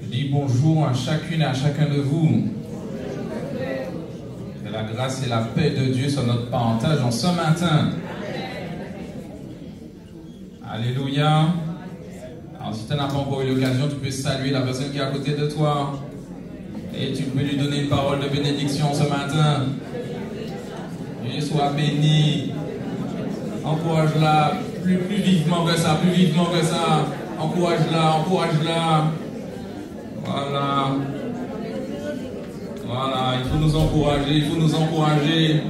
Je dis bonjour à chacune et à chacun de vous. Que la grâce et la paix de Dieu soient notre parentage en ce matin. Alléluia. Alors si tu n'as pas encore eu l'occasion, tu peux saluer la personne qui est à côté de toi. Et tu peux lui donner une parole de bénédiction ce matin. Dieu soit béni. Encourage-la plus vivement que ça, plus vivement que ça. Encourage-la, encourage-la. Voilà. Voilà, il faut nous encourager, il faut nous encourager.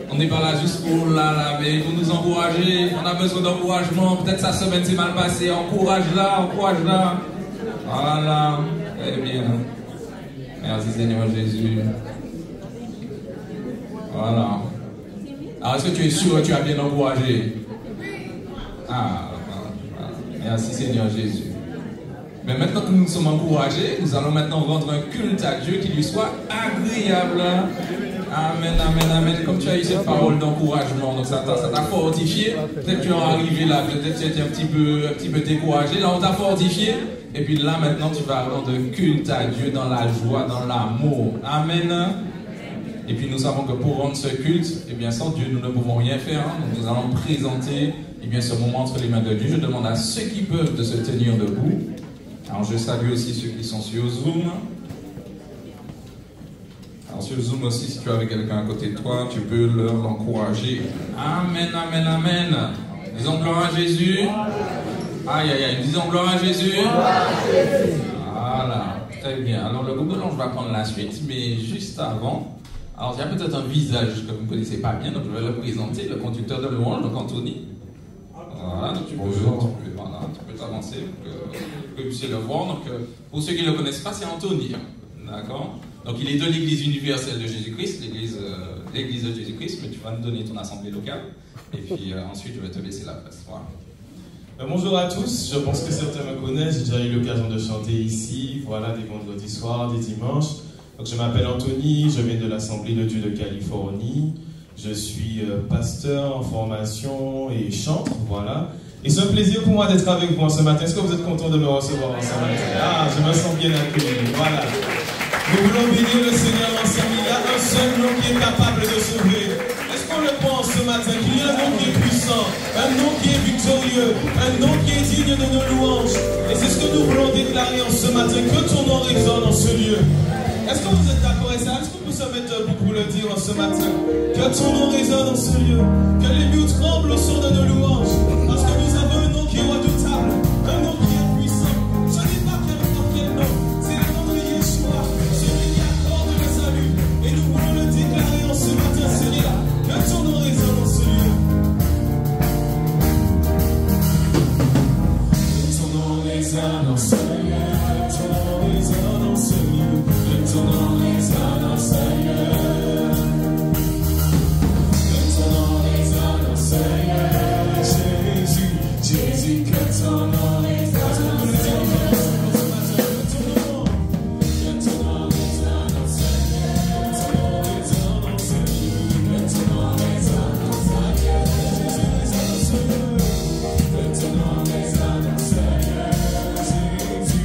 On n'est pas là juste pour là, mais il faut nous encourager. On a besoin d'encouragement. Peut-être sa semaine s'est mal passée. Encourage-la, encourage-la. Voilà. Très bien. Merci Seigneur Jésus. Voilà. Alors, est-ce que tu es sûr que tu as bien encouragé? Ah, voilà. Merci Seigneur Jésus. Mais maintenant que nous sommes encouragés, nous allons maintenant rendre un culte à Dieu qui lui soit agréable. Amen, amen, amen. Comme tu as eu cette parole d'encouragement, donc ça t'a fortifié. Peut-être que tu es arrivé là, peut-être que tu étais un petit peu découragé. Là, on t'a fortifié. Et puis là, maintenant, tu vas rendre culte à Dieu dans la joie, dans l'amour. Amen. Et puis nous savons que pour rendre ce culte, eh bien sans Dieu, nous ne pouvons rien faire. Hein. Donc nous allons présenter ce moment entre les mains de Dieu. Je demande à ceux qui peuvent de se tenir debout. Alors je salue aussi ceux qui sont sur Zoom. Alors sur Zoom aussi, si tu as avec quelqu'un à côté de toi, tu peux l'encourager. Amen, amen, amen. Disons gloire à Jésus. Aïe, aïe, aïe. Disons gloire à Jésus. Voilà, très bien. Alors le groupe de l'ange va prendre la suite, mais juste avant, alors il y a peut-être un visage que vous ne connaissez pas bien, donc je vais le présenter, le conducteur de louange, donc Anthony. Voilà, donc tu peux t'avancer pour que vous puissiez le voir. Donc, pour ceux qui ne le connaissent pas, c'est Anthony. D'accord? Donc, il est de l'Église universelle de Jésus-Christ, l'Église de Jésus-Christ, mais tu vas nous donner ton assemblée locale. Et puis ensuite, je vais te laisser la place. Voilà. Bonjour à tous, je pense que certains me connaissent, j'ai déjà eu l'occasion de chanter ici, voilà, des vendredis soirs, des dimanches. Donc, je m'appelle Anthony, je viens de l'Assemblée de Dieu de Californie. Je suis pasteur en formation et chantre, voilà. Et c'est un plaisir pour moi d'être avec vous ce matin. Est-ce que vous êtes content de me recevoir ce matin? Ah, je me sens bien accueilli, voilà. Nous voulons bénir le Seigneur ensemble. Il y a un seul nom qui est capable de sauver. Est-ce qu'on le pense ce matin? Qu'il y a un nom qui est puissant, un nom qui est victorieux, un nom qui est digne de nos louanges. Et c'est ce que nous voulons déclarer en ce matin. Que ton nom résonne en ce lieu. Est-ce que vous êtes d'accord avec ça? Est-ce qu'on peut se mettre debout pour le dire ce matin? Que ton nom résonne en ce lieu. Que les murs tremblent au son de nos louanges. Parce que nous avons un nom qui est redoutable. Un nom qui est puissant. Ce n'est pas quel nom. C'est le nom de Yeshua. Celui qui accorde le salut. Et nous voulons le déclarer en ce matin, Seigneur. Que ton nom résonne en ce lieu. Que ton nom résonne en ce lieu. Que ton nom résonne en ce lieu. Que ton nom résonne en ce lieu. Que ton nom résonne en ce lieu. Jésus, Jésus, que ton nom résonne en ce lieu. Que ton nom résonne en ce lieu. Que ton nom résonne en ce lieu. Que ton nom résonne en ce lieu. Que ton nom résonne en ce lieu. Jésus,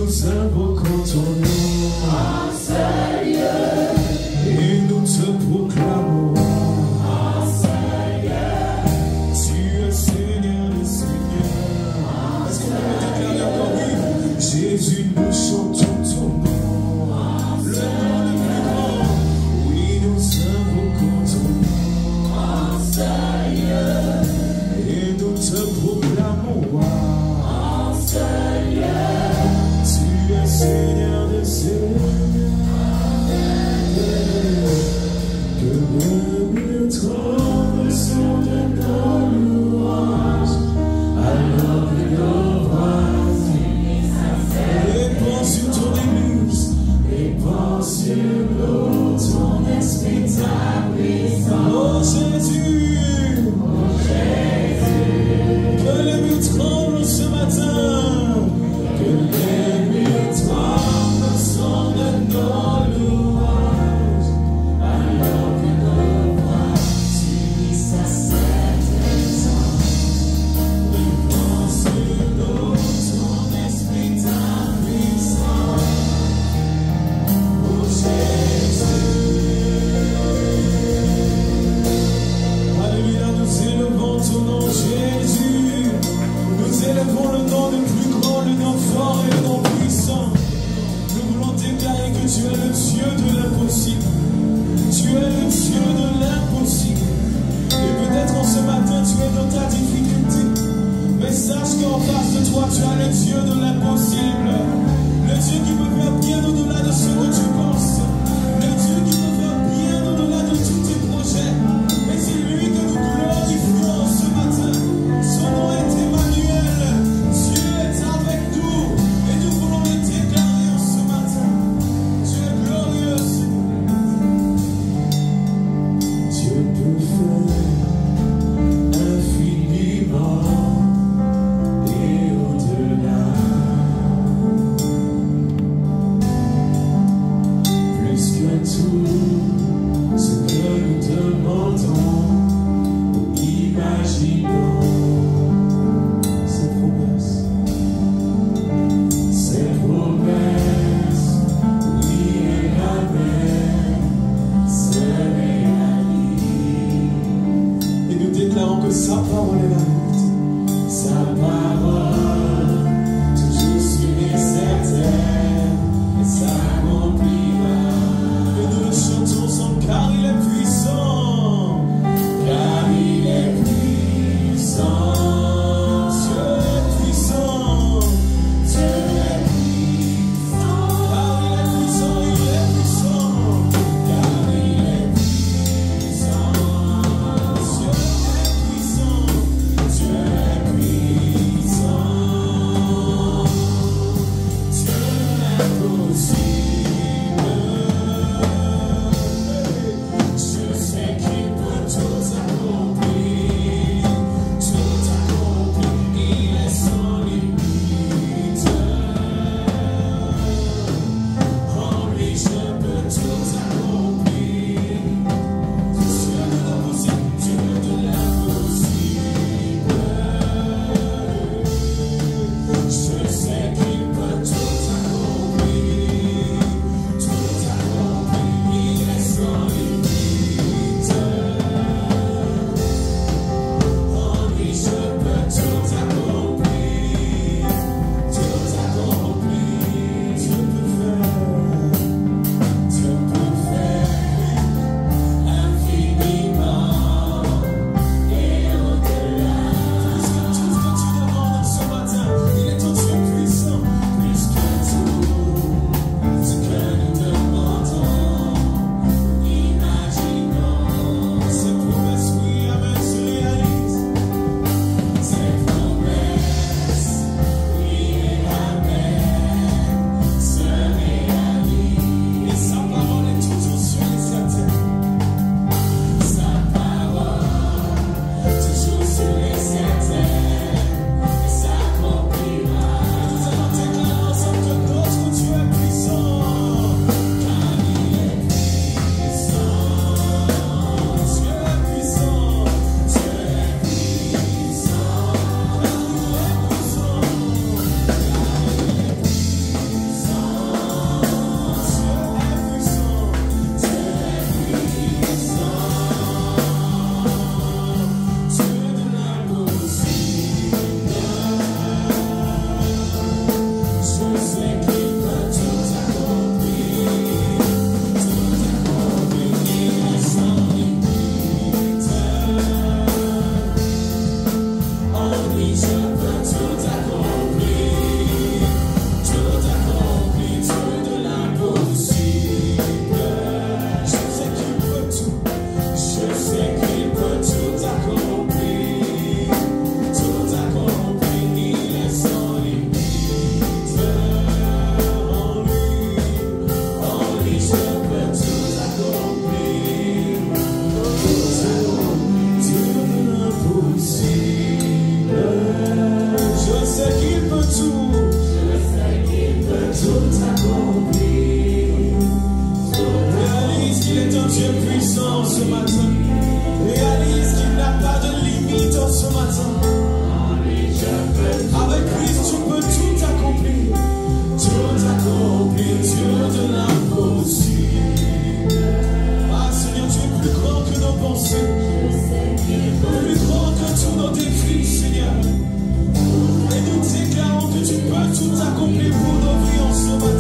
nous invoquons ton nom, oh Seigneur, et nous te proclamons, oh Seigneur, tu es Seigneur des Seigneurs. Est-ce qu'on peut déclarer encore oui? Jésus, nous chantons ton nom, oh le nom le plus grand. Oui, nous invoquons ton nom, oh Seigneur, et nous te proclamons, oh Seigneur, tu es Seigneur des Seigneurs. Que le mur tremble sur de nos louanges, alors que nos voix répandent sur ton église, répandent sur nous ton esprit, ta puissance. Oh Jésus, que les murs tremblent ce matin, que les murs tremblent sur de nos louanges, alors que nos voix s'unissent à cette essence. Répand sur nous ton esprit, ta puissance. Oh Jésus, alléluia, nous élevons ton nom Jésus. Nous élevons le nom le plus grand, le nom fort et le nom puissant. Nous voulons déclarer que tu es le Dieu de l'impossible. Tu es le Dieu de l'impossible. Et peut-être en ce matin tu es dans ta difficulté, mais sache qu'en face de toi tu as le Dieu de l'impossible. Le Dieu qui peut faire bien au-delà de ce que tu penses. Le Dieu qui peut faire bien au-delà de tous tes projets. Et c'est lui que nous glorifions ce matin. Son nom est Emmanuel. Dieu est avec nous. Et nous voulons le déclarer en ce matin. Tu es glorieux, Seigneur. Dieu peut faire infiniment et au-delà tout accompli. Réalise qu'il est un Dieu puissant ce matin. Réalise qu'il n'a pas de limite ce matin. Avec Christ, tu peux tout accomplir. Tout accomplir, Dieu de l'impossible. Ah Seigneur, tu es plus grand que nos pensées. Plus grand que tous nos défis, Seigneur. Et nous déclarons que tu peux tout accomplir pour nos vies en ce matin.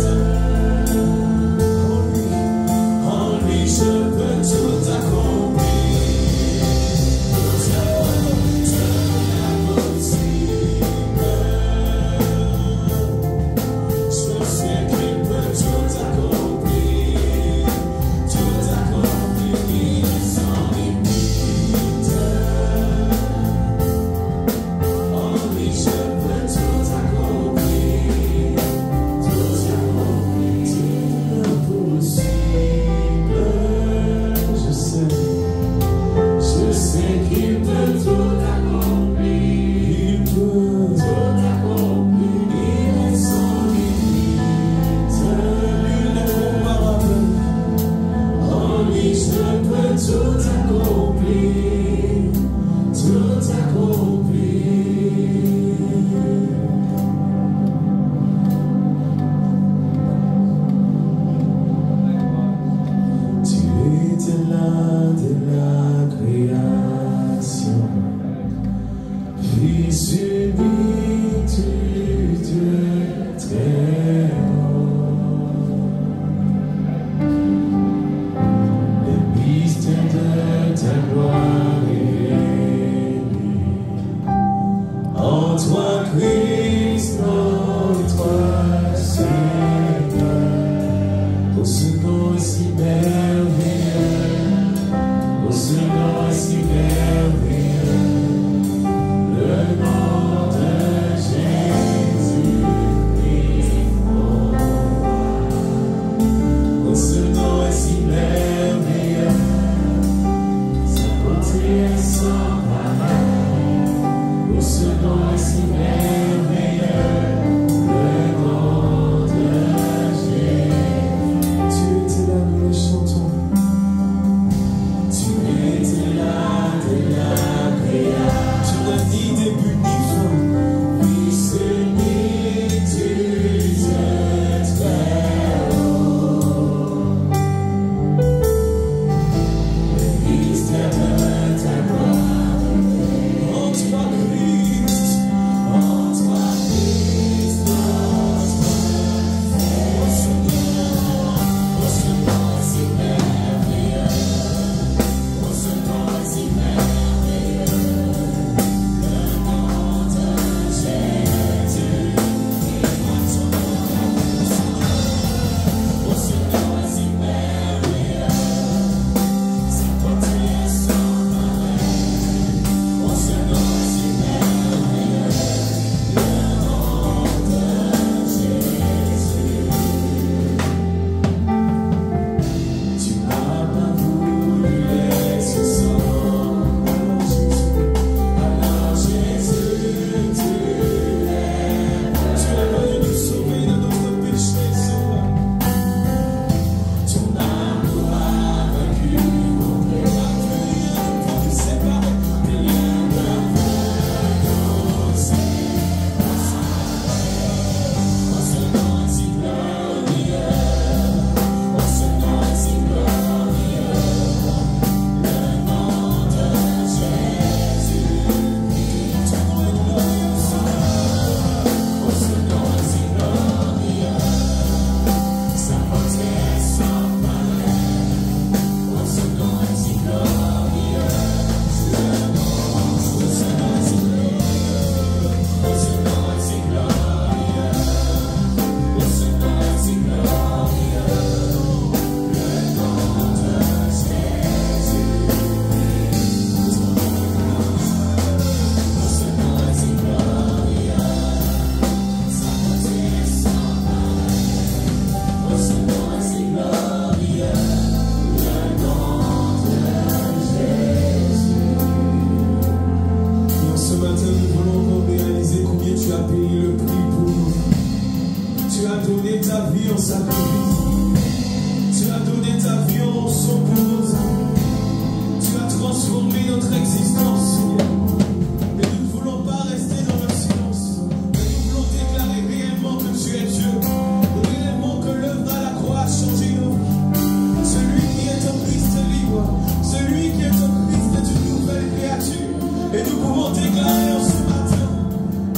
ta vie en sacrifice. Tu as donné ta vie en rançon pour nos âmes. Tu as transformé notre existence, Seigneur. Mais nous ne voulons pas rester dans le silence. Mais nous voulons déclarer réellement que tu es Dieu. Réellement que l'œuvre à la croix a changé nos vies. Celui qui est au Christ est libre. Celui qui est au Christ est une nouvelle créature. Et nous pouvons déclarer en ce matin,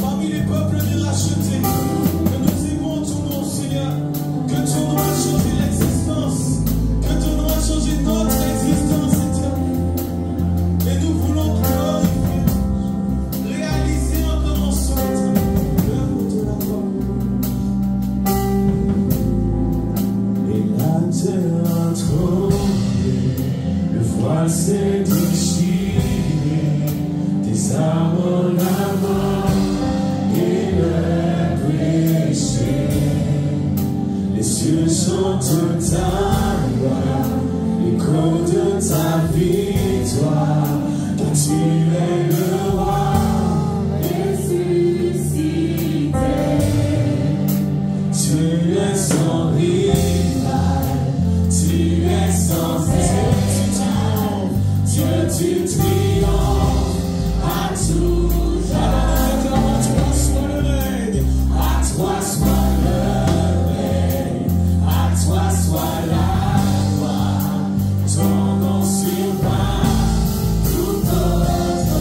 parmi les peuples du racheté, que nous aimons ton nom, Seigneur. Que ton nom a changé l'existence. Que ton nom a changé notre existence éternelle. Et nous voulons glorifier, réaliser encore ensemble l'œuvre de la croix. Et la terre a tremblé, le voile s'est déchiré, des arbres la mort et le péché. Les cieux chantent ta gloire, l'écho de ta victoire, car tu es le roi ressuscité. Tu es sans rival, tu es sans égal, Dieu tu triomphes à toujours. Alors à toi soit le règne, à toi soit le règne, à toi soit la gloire, ton nom surpasse tout autre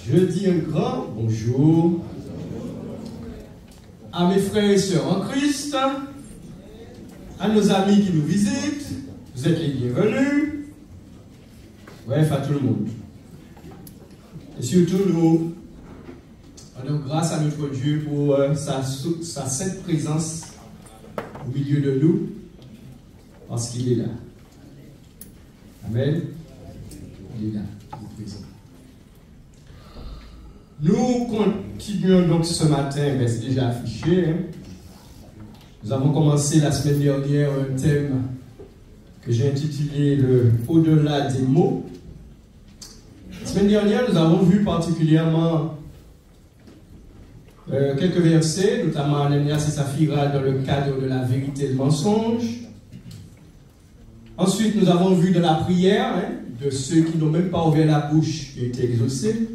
Je dis un grand bonjour à mes frères et sœurs en Christ, à nos amis qui nous visitent, vous êtes les bienvenus, bref, à tout le monde. Et surtout, nous rendons grâce à notre Dieu pour sa sainte présence au milieu de nous, parce qu'il est là. Amen. Il est là, il est présent. Nous continuons donc ce matin, mais c'est déjà affiché. Nous avons commencé la semaine dernière un thème que j'ai intitulé le Au-delà des mots. La semaine dernière, nous avons vu particulièrement quelques versets, notamment Ananias et Saphira dans le cadre de la vérité et le mensonge. Ensuite, nous avons vu de la prière, de ceux qui n'ont même pas ouvert la bouche qui ont été exaucés.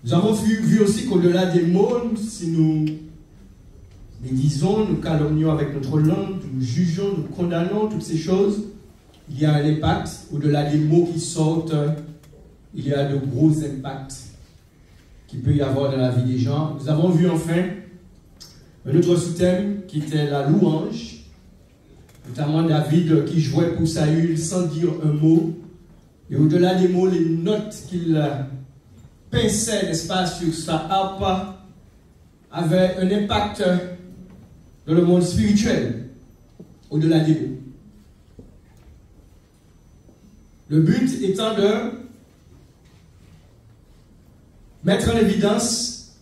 Nous avons vu aussi qu'au-delà des mots, si nous médisons, nous calomnions avec notre langue, nous jugeons, nous condamnons toutes ces choses, il y a un impact. Au-delà des mots qui sortent, il y a de gros impacts qu'il peut y avoir dans la vie des gens. Nous avons vu enfin un autre sous-thème qui était la louange, notamment David qui jouait pour Saül sans dire un mot. Et au-delà des mots, les notes qu'il pinçait, n'est-ce pas, sur sa harpe avaient un impact dans le monde spirituel, au-delà des mots. Le but étant de mettre en évidence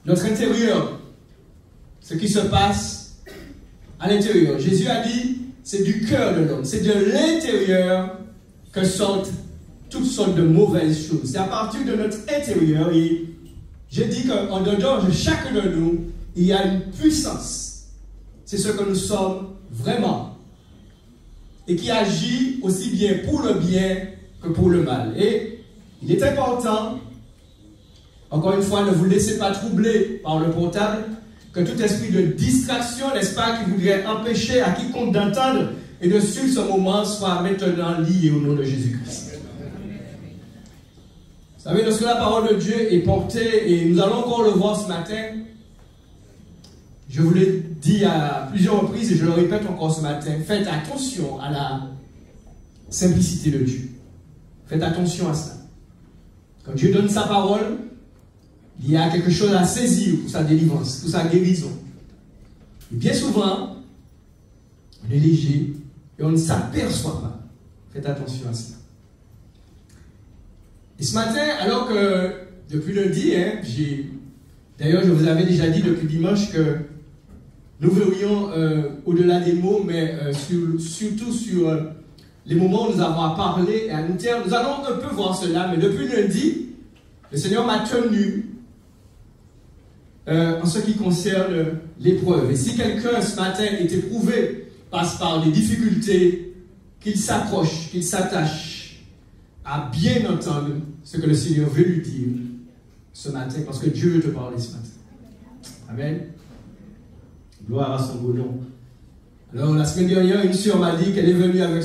notre intérieur, ce qui se passe à l'intérieur. Jésus a dit, c'est du cœur de l'homme, c'est de l'intérieur que sortent toutes sortes de mauvaises choses. C'est à partir de notre intérieur, et je dis qu'en dedans de chacun de nous, il y a une puissance. C'est ce que nous sommes vraiment. Et qui agit aussi bien pour le bien que pour le mal. Et il est important, encore une fois, ne vous laissez pas troubler par le portable, que tout esprit de distraction, n'est-ce pas, qui voudrait empêcher à quiconque d'entendre et de suivre ce moment soit maintenant lié au nom de Jésus-Christ. Vous savez, lorsque la parole de Dieu est portée, et nous allons encore le voir ce matin, je vous l'ai dit à plusieurs reprises et je le répète encore ce matin, faites attention à la simplicité de Dieu. Faites attention à ça. Quand Dieu donne sa parole, il y a quelque chose à saisir pour sa délivrance, pour sa guérison. Et bien souvent, on est léger et on ne s'aperçoit pas. Faites attention à ça. Et ce matin, alors que depuis lundi, d'ailleurs je vous avais déjà dit depuis dimanche que nous verrions au-delà des mots, mais surtout sur les moments où nous avons à parler et à nous taire. Nous allons un peu voir cela, mais depuis lundi, le Seigneur m'a tenu en ce qui concerne l'épreuve. Et si quelqu'un ce matin est éprouvé, passe par des difficultés, qu'il s'accroche, qu'il s'attache à bien entendre ce que le Seigneur veut lui dire ce matin, parce que Dieu veut te parler ce matin. Amen. Gloire à son beau nom. Alors, la semaine dernière, une sœur m'a dit qu'elle est venue avec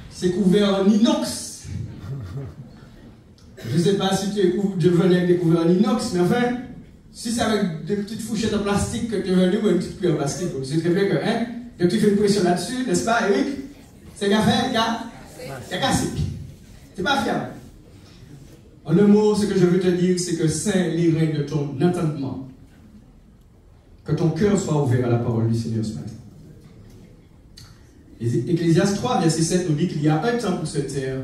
ses couverts en inox. Je ne sais pas si tu venais avec des couverts en inox, mais enfin, si c'est avec des petites fourchettes en plastique que tu es venu, ou une petite cuillère en plastique, tu sais très bien que tu fais une pression là-dessus, n'est-ce pas, Eric? C'est qu'à faire, c'est cassé. C'est pas fiable. En un mot, ce que je veux te dire, c'est que saint les reins de ton entendement. Que ton cœur soit ouvert à la parole du Seigneur ce matin. Ecclésiaste 3, verset 7 nous dit qu'il y a un temps pour se taire,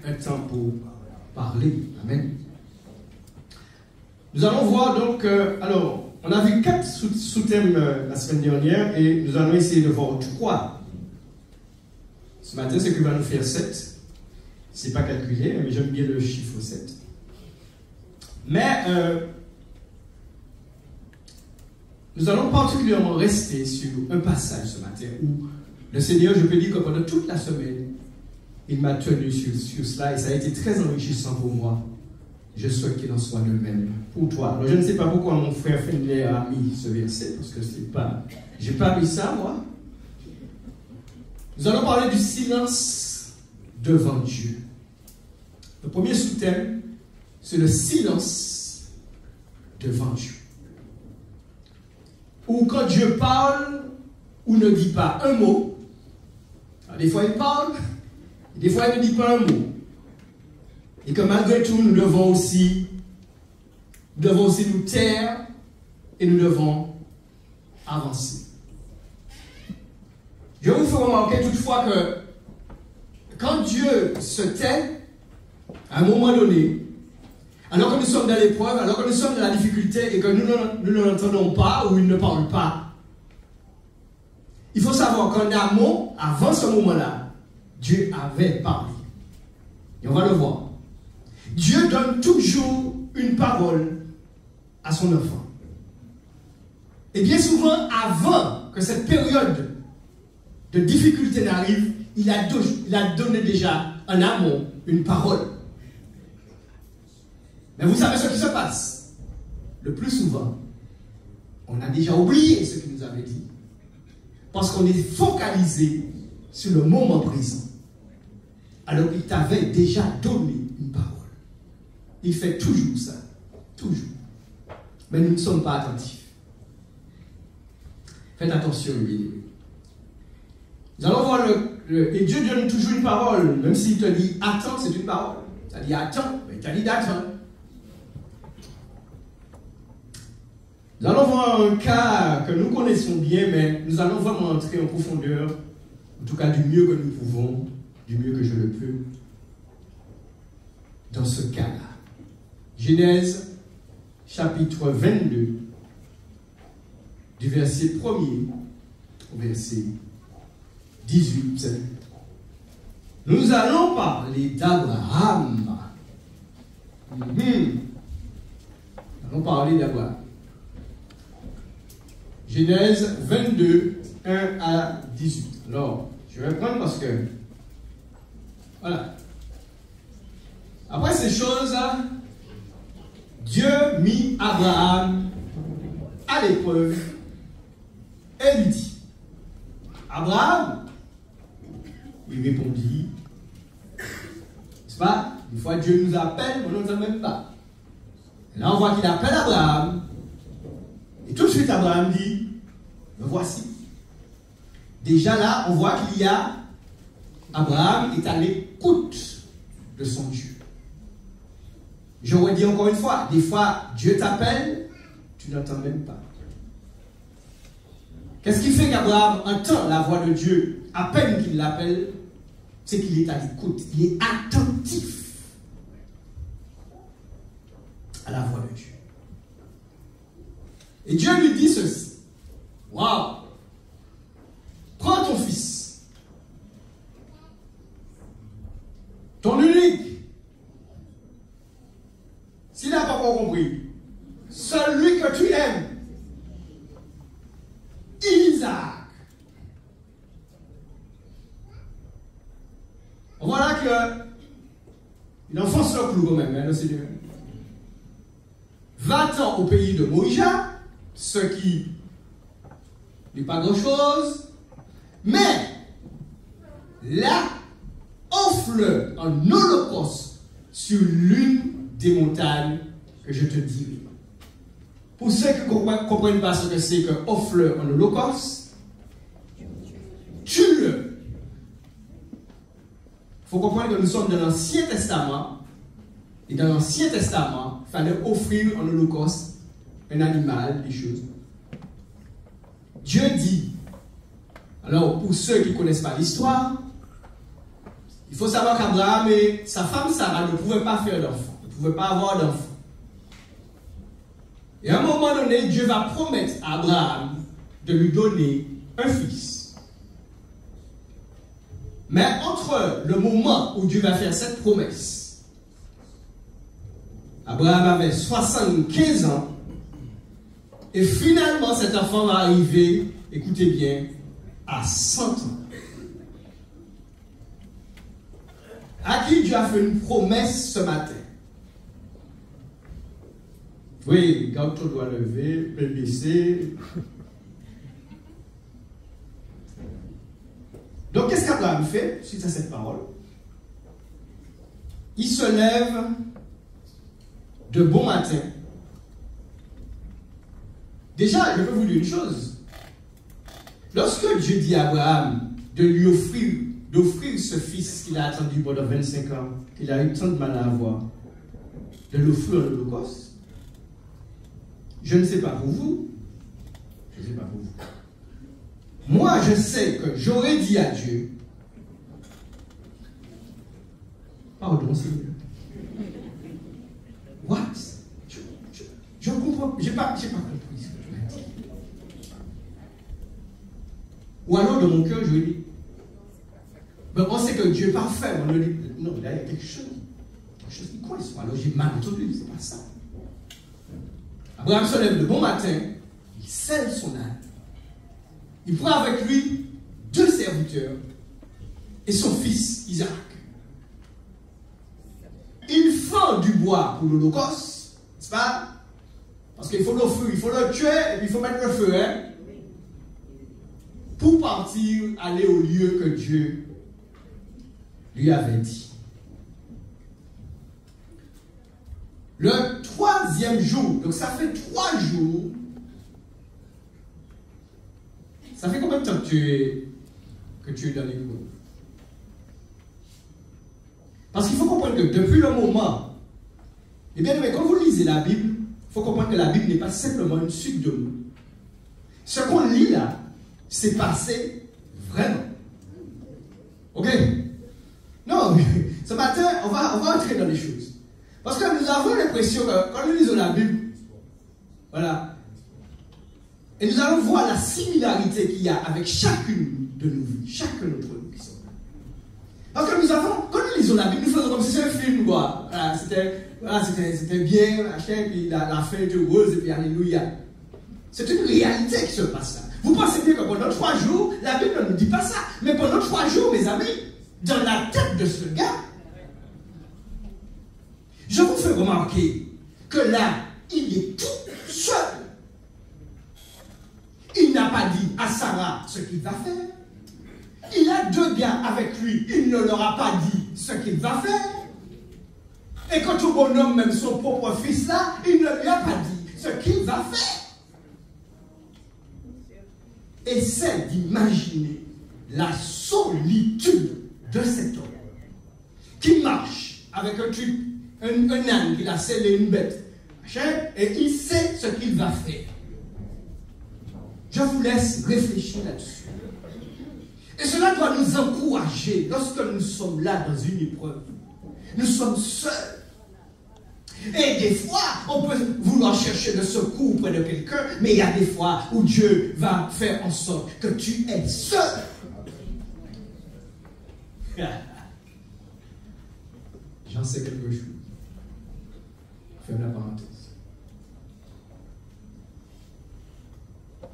un temps pour parler. Amen. Nous allons voir donc, alors, on a vu 4 sous-thèmes la semaine dernière et nous allons essayer de voir 3. Ce matin, ce qui va nous faire 7. C'est pas calculé, mais j'aime bien le chiffre 7. Mais nous allons particulièrement rester sur un passage ce matin où le Seigneur, je peux dire que pendant toute la semaine, il m'a tenu sur cela et ça a été très enrichissant pour moi. Je souhaite qu'il en soit de même pour toi. Alors, je ne sais pas pourquoi mon frère Finlay a mis ce verset, parce que c'est pas, j'ai pas mis ça, moi. Nous allons parler du silence devant Dieu. Le premier sous-thème, c'est le silence devant Dieu. Ou quand Dieu parle, ou ne dit pas un mot. Alors, des fois il parle, et des fois il ne dit pas un mot. Et que malgré tout, nous devons aussi nous taire et nous devons avancer. Je vous fais remarquer toutefois que quand Dieu se tait, à un moment donné, alors que nous sommes dans l'épreuve, alors que nous sommes dans la difficulté et que nous ne l'entendons pas ou il ne parle pas, il faut savoir qu'en amont, avant ce moment-là, Dieu avait parlé. Et on va le voir. Dieu donne toujours une parole à son enfant. Et bien souvent, avant que cette période de difficulté n'arrive, il a donné déjà en amont une parole. Mais vous savez ce qui se passe. Le plus souvent, on a déjà oublié ce qu'il nous avait dit. Parce qu'on est focalisé sur le moment présent. Alors qu'il t'avait déjà donné une parole. Il fait toujours ça. Toujours. Mais nous ne sommes pas attentifs. Faites attention, lui. Nous allons voir et Dieu donne toujours une parole. Même s'il te dit attends, c'est une parole. Ça dit attends, mais il t'a dit d'attendre. Nous allons voir un cas que nous connaissons bien, mais nous allons vraiment entrer en profondeur, en tout cas du mieux que nous pouvons, du mieux que je le peux, dans ce cas-là. Genèse, chapitre 22, du verset 1er au verset 18. Nous allons parler d'Abraham. Nous allons parler d'Abraham. Genèse 22, 1 à 18. Alors, je vais prendre parce que, voilà. Après ces choses, Dieu mit Abraham à l'épreuve et lui dit, Abraham, il répondit, n'est-ce pas? Une fois Dieu nous appelle, on n'entend même pas. Et là, on voit qu'il appelle Abraham. Et tout de suite, Abraham dit, me voici. Déjà là, on voit qu'il y a, Abraham est à l'écoute de son Dieu. J'aurais dit encore une fois, des fois, Dieu t'appelle, tu n'entends même pas. Qu'est-ce qui fait qu'Abraham entend la voix de Dieu à peine qu'il l'appelle? C'est qu'il est à l'écoute, il est attentif à la voix de Dieu. Et Dieu lui dit ceci. Waouh! Prends ton fils, ton unique. S'il n'a pas encore compris, celui que tu aimes, Isaac. Voilà que il enfonce le clou quand même, hein, le Seigneur. Va-t'en au pays de Moïja, ce qui n'est pas grand-chose, mais là, offre-le en holocauste sur l'une des montagnes que je te dirai. Pour ceux qui ne comprennent pas ce que c'est que offre-le en holocauste, tue-le. Il faut comprendre que nous sommes dans l'Ancien Testament, et dans l'Ancien Testament, il fallait offrir en holocauste un animal, des choses. Dieu dit, alors pour ceux qui ne connaissent pas l'histoire, il faut savoir qu'Abraham et sa femme Sarah ne pouvaient pas faire d'enfants, ne pouvaient pas avoir d'enfants. Et à un moment donné, Dieu va promettre à Abraham de lui donner un fils. Mais entre le moment où Dieu va faire cette promesse, Abraham avait 75 ans, et finalement cet enfant va arriver, écoutez bien, à 100 ans. À qui Dieu a fait une promesse ce matin? Oui, garde ton doigt levé, le baisser. Donc, qu'est-ce qu'Abraham fait suite à cette parole? Il se lève de bon matin. Déjà, je peux vous dire une chose. Lorsque Dieu dit à Abraham de lui d'offrir ce fils qu'il a attendu pendant 25 ans, qu'il a eu tant de mal à avoir, de l'offrir en holocauste, je ne sais pas pour vous, je ne sais pas pour vous. Moi, je sais que j'aurais dit à Dieu, pardon, Seigneur. What? Je comprends, j'ai pas compris ce que tu m'as dit. Ou alors, de mon cœur, je dis, ben, on sait que Dieu est parfait, on le dit, non, là, il y a quelque chose qui coince. Alors, j'ai mal entendu, c'est pas ça. Abraham se lève de bon matin, il scelle son âne. Il prend avec lui 2 serviteurs et son fils Isaac. Il fend du bois pour l'holocauste C'est pas? Parce qu'il faut le feu, il faut le tuer et puis il faut mettre le feu, hein? Pour partir, aller au lieu que Dieu lui avait dit. Le 3e jour, donc ça fait 3 jours. Ça fait combien de temps que tu es dans l'épreuve? Parce qu'il faut comprendre que depuis le moment, et bien, mais quand vous lisez la Bible, il faut comprendre que la Bible n'est pas simplement une suite de mots. Ce qu'on lit là, c'est passé vraiment. Ok? Non, ce matin, on va entrer dans les choses. Parce que nous avons l'impression que quand nous lisons la Bible, voilà, et nous allons voir la similarité qu'il y a avec chacune de nos vies, chacun d'entre nous qui sont là. Parce que nous avons, quand nous lisons la Bible, nous faisons comme si c'était un film, quoi. Voilà, c'était bien, puis la fin était heureuse, et puis alléluia. C'est une réalité qui se passe là. Vous pensez bien que pendant 3 jours, la Bible ne nous dit pas ça. Mais pendant 3 jours, mes amis, dans la tête de ce gars, je vous fais remarquer que là, il est tout seul. Il n'a pas dit à Sarah ce qu'il va faire. Il a 2 gars avec lui. Il ne leur a pas dit ce qu'il va faire. Et quant au bonhomme, même son propre fils là, il ne lui a pas dit ce qu'il va faire. Essaie d'imaginer la solitude de cet homme qui marche avec un truc, un âne qu'il a scellé une bête, et il sait ce qu'il va faire. Je vous laisse réfléchir là-dessus. Et cela doit nous encourager lorsque nous sommes là dans une épreuve. Nous sommes seuls. Et des fois, on peut vouloir chercher le secours auprès de quelqu'un, mais il y a des fois où Dieu va faire en sorte que tu es seul. J'en sais quelque chose. Ferme la parenthèse.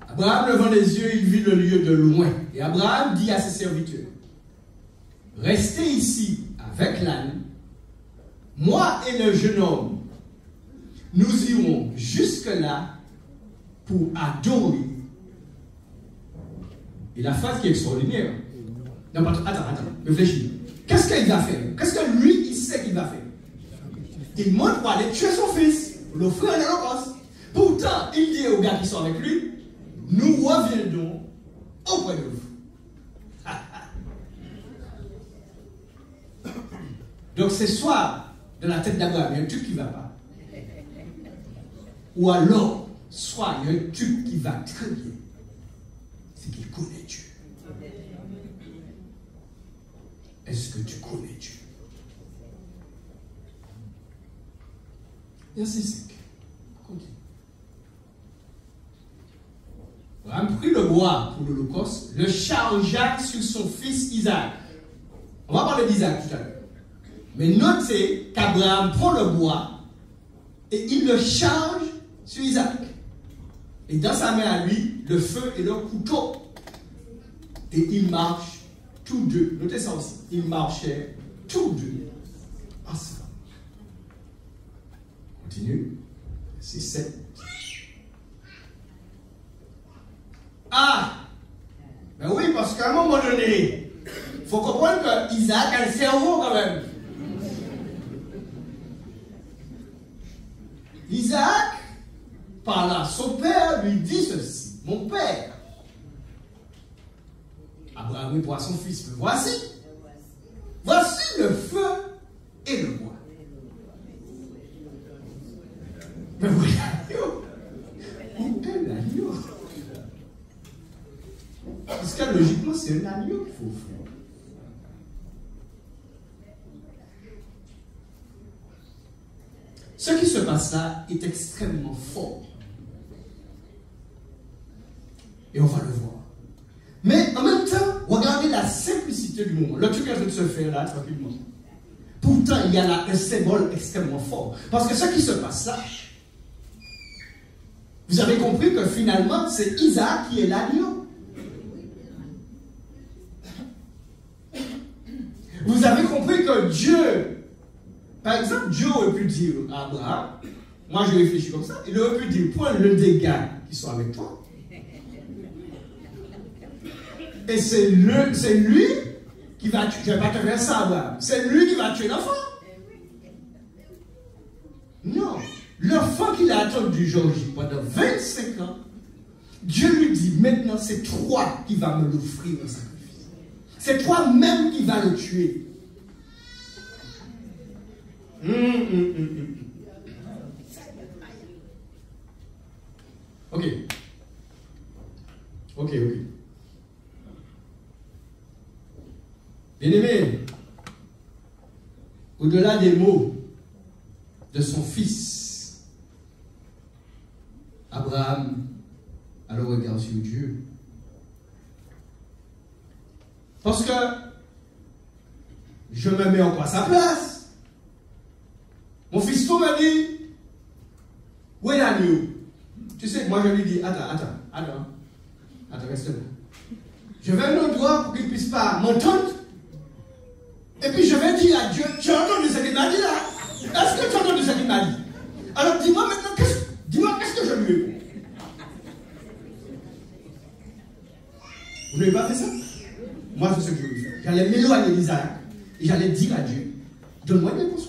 Abraham, levant les yeux, il vit le lieu de loin. Et Abraham dit à ses serviteurs, restez ici avec l'âne. Moi et le jeune homme, nous irons jusque-là pour adorer. Et la phrase qui est extraordinaire. Non, attends, réfléchis. Qu'est-ce qu'il va faire? Qu'est-ce que lui, il sait qu'il va faire? Il monte pour aller tuer son fils, l'offrir à l'Holocauste. Pourtant, il dit aux gars qui sont avec lui, nous reviendrons auprès de vous. Donc, c'est soit dans la tête d'Abraham, il y a un truc qui ne va pas. Ou alors, soit il y a un truc qui va très bien. C'est qu'il connaît Dieu. Est-ce que tu connais Dieu? Verset 5. Continue. Abraham prit le bois pour l'Holocauste, le chargea sur son fils Isaac. On va parler d'Isaac tout à l'heure. Mais notez qu'Abraham prend le bois et il le charge sur Isaac. Et dans sa main à lui, le feu et le couteau. Et ils marchent tous deux. Notez ça aussi. Ils marchaient tous deux ensemble. Continue. C'est 7. Ah! Ben oui, parce qu'à un moment donné, il faut comprendre que Isaac a le cerveau quand même. Isaac, par là, son père lui dit ceci. Mon père. Abraham répond à son fils, mais voici le feu et le bois. Mais oui, l'agneau. Où est l'agneau? Parce que logiquement, c'est un agneau qu'il faut offrir. Ce qui se passe là est extrêmement fort. Et on va le voir. Mais en même temps, regardez la simplicité du moment. Le truc est en train de se faire là, tranquillement. Pourtant, il y a là un symbole extrêmement fort. Parce que ce qui se passe là, vous avez compris que finalement, c'est Isaac qui est l'agneau. Vous avez compris que Dieu, par exemple, Dieu aurait pu dire à Abraham, moi je réfléchis comme ça, il aurait pu dire, prends le des gars qui sont avec toi. Et c'est lui qui va tuer, je ne vais pas te faire ça, Abraham. C'est lui qui va tuer l'enfant. Non, l'enfant qu'il a attendu Georgie pendant 25 ans, Dieu lui dit, maintenant c'est toi qui vas me l'offrir en sacrifice. C'est toi-même qui vas le tuer. Ok. Bien-aimé, au-delà des mots de son fils, Abraham a le regard sur Dieu. Parce que je me mets encore à sa place. Mon fils tout m'a dit, où est l'agneau? Tu sais, moi je lui dis, attends, reste là. Je vais le droit pour qu'il ne puisse pas m'entendre. Et puis je vais dire à Dieu, tu as entendu ce qu'il m'a dit là? Est-ce que tu as entendu ce qu'il m'a dit? Alors dis-moi maintenant, qu'est-ce que je lui ai dit? Vous n'avez pas fait ça? Moi, c'est ce que je voulais faire. J'allais m'éloigner d'Isaac et j'allais dire à Dieu, donne-moi des réponses.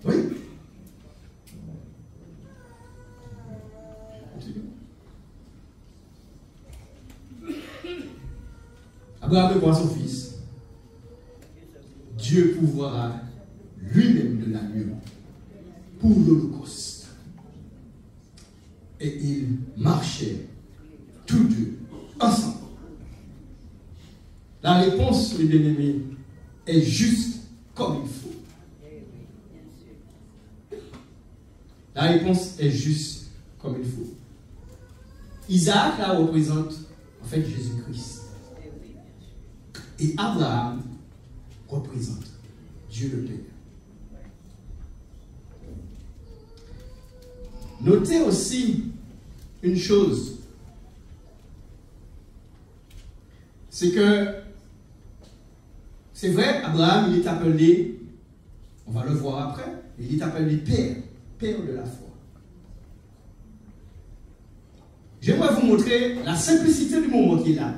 Oui. Abraham voit son fils. Dieu pourvoira lui-même de l'agneau pour l'Holocauste. Et ils marchaient tous deux ensemble. La réponse, les bien-aimés, est juste comme il faut. La réponse est juste comme il faut. Isaac, là, représente en fait Jésus-Christ. Et Abraham représente Dieu le Père. Notez aussi une chose. C'est que, c'est vrai, Abraham, il est appelé, on va le voir après, il est appelé Père, Père de la foi. J'aimerais vous montrer la simplicité du moment qui est là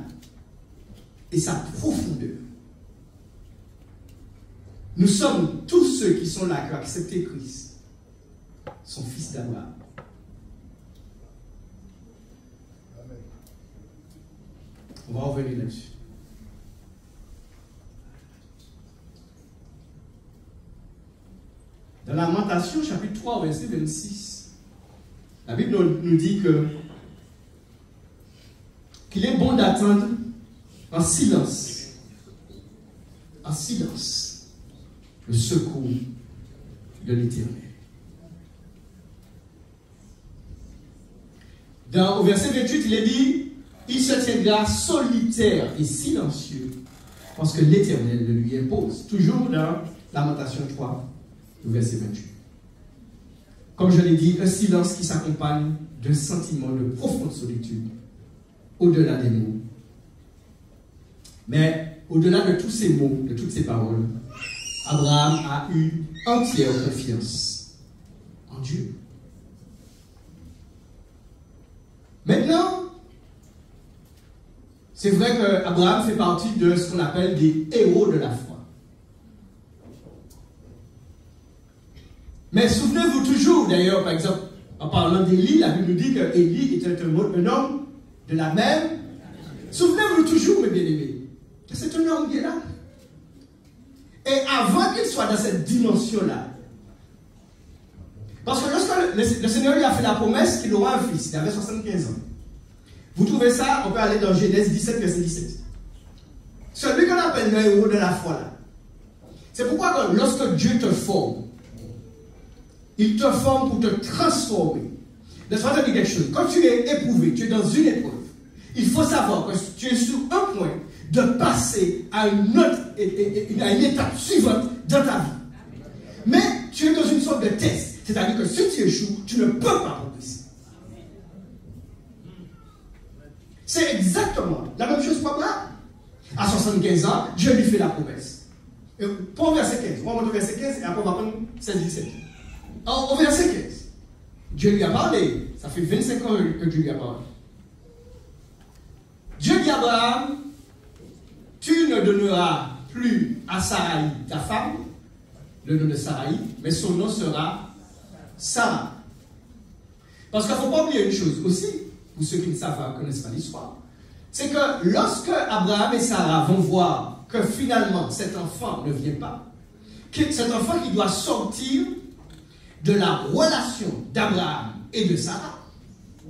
et sa profondeur. Nous sommes tous ceux qui sont là, qui ont accepté Christ, son fils d'Abraham. On va revenir là-dessus. Dans Lamentation, chapitre 3, verset 26, la Bible nous dit qu'il est bon d'attendre en silence, le secours de l'Éternel. Au verset 28, il est dit, il se tiendra solitaire et silencieux parce que l'Éternel le lui impose. Toujours dans Lamentation 3, verset 28. Comme je l'ai dit, un silence qui s'accompagne d'un sentiment de profonde solitude, au-delà des mots. Mais au-delà de tous ces mots, de toutes ces paroles, Abraham a eu entière confiance en Dieu. Maintenant, c'est vrai qu'Abraham fait partie de ce qu'on appelle des héros de la foi. Mais souvenez-vous toujours, d'ailleurs, par exemple, en parlant d'Élie, la Bible nous dit qu'Élie était un homme de la même. Souvenez-vous toujours, mes bien-aimés, que c'est un homme qui est là. Et avant qu'il soit dans cette dimension-là, parce que lorsque le Seigneur lui a fait la promesse qu'il aura un fils, il avait 75 ans. Vous trouvez ça, on peut aller dans Genèse 17, verset 17. Celui qu'on appelle le héros de la foi là. C'est pourquoi lorsque Dieu te forme, il te forme pour te transformer. Laisse-moi te dire quelque chose. Quand tu es éprouvé, tu es dans une épreuve, il faut savoir que tu es sur un point de passer à une étape suivante dans ta vie. Mais tu es dans une sorte de test. C'est-à-dire que si tu échoues, tu ne peux pas progresser. C'est exactement la même chose pour Abraham. À 75 ans, Dieu lui fait la promesse. Et pour verset 15, on va monter verset 15 et après on va prendre 16-17. Au verset 15, Dieu lui a parlé. Ça fait 25 ans que Dieu lui a parlé. Dieu dit à Abraham, tu ne donneras plus à Sarai ta femme, le nom de Sarai, mais son nom sera Sarah. Parce qu'il ne faut pas oublier une chose aussi, pour ceux qui ne savent pas, connaissent pas l'histoire, c'est que lorsque Abraham et Sarah vont voir que finalement cet enfant ne vient pas, que cet enfant qui doit sortir de la relation d'Abraham et de Sarah,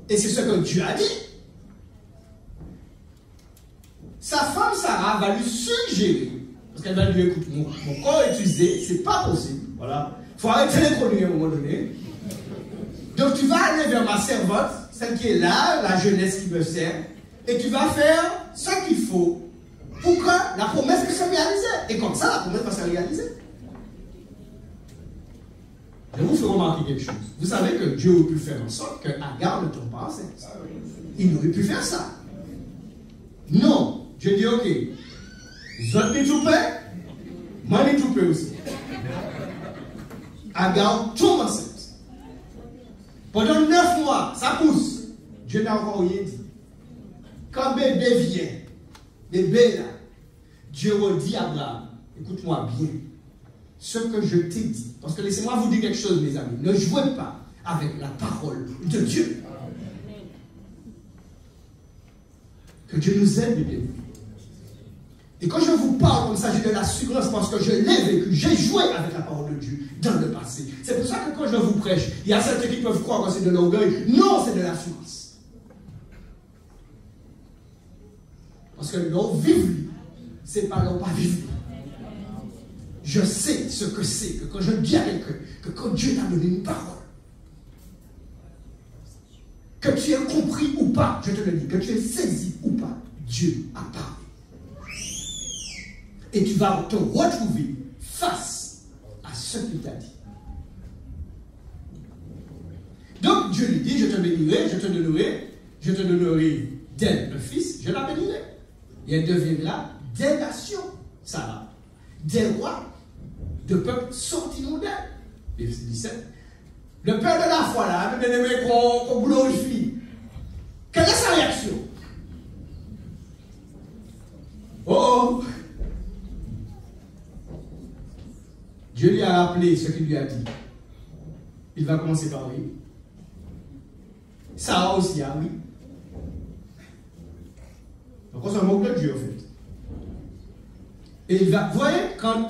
et c'est ce que Dieu a dit, sa femme Sarah va lui suggérer, parce qu'elle va lui dire, écoute, mon corps est usé, c'est pas possible, voilà, il faut arrêter les produits à un moment donné. Donc tu vas aller vers ma servante, celle qui est là, la jeunesse qui me sert, et tu vas faire ce qu'il faut pour que la promesse puisse se réaliser. Et comme ça, la promesse va se réaliser. Je vous fais remarquer quelque chose. Vous savez que Dieu aurait pu faire en sorte que Agar ne tombe pas enceinte. Il aurait pu faire ça. Non. Dieu dit, ok, zot ni tout paix, moi ni tout paix aussi. Agar tombe enceinte. Pendant 9 mois, ça pousse. Dieu n'a encore rien dit. Quand bébé vient, bébé là, Dieu redit à Abraham, écoute-moi bien, ce que je t'ai dit, parce que laissez-moi vous dire quelque chose, mes amis, ne jouez pas avec la parole de Dieu. Que Dieu nous aide, bien. Et quand je vous parle comme ça, j'ai de l'assurance parce que je l'ai vécu, j'ai joué avec la parole de Dieu dans le passé. C'est pour ça que quand je vous prêche, il y a certains qui peuvent croire que c'est de l'orgueil. Non, c'est de l'assurance. Parce que l'on vivre, c'est pas l'on pas vivre. Je sais ce que c'est, que quand je dis à quelqu'un, que quand Dieu t'a donné une parole, que tu aies compris ou pas, je te le dis, que tu aies saisi ou pas, Dieu a parlé. Et tu vas te retrouver face à ce qu'il t'a dit. Donc Dieu lui dit, je te bénirai, je te donnerai d'elle un fils, je la bénirai. Et elle deviendra des nations, Sarah, des rois, de peuples sortiront d'elle. Verset 17. Le père de la foi là, bien aimé qu'on glorifie. Quelle est sa réaction? Oh! Dieu lui a rappelé ce qu'il lui a dit. Il va commencer par oui. Sarah aussi a oui. Donc on se moque de Dieu en fait. Et il va, vous voyez, quand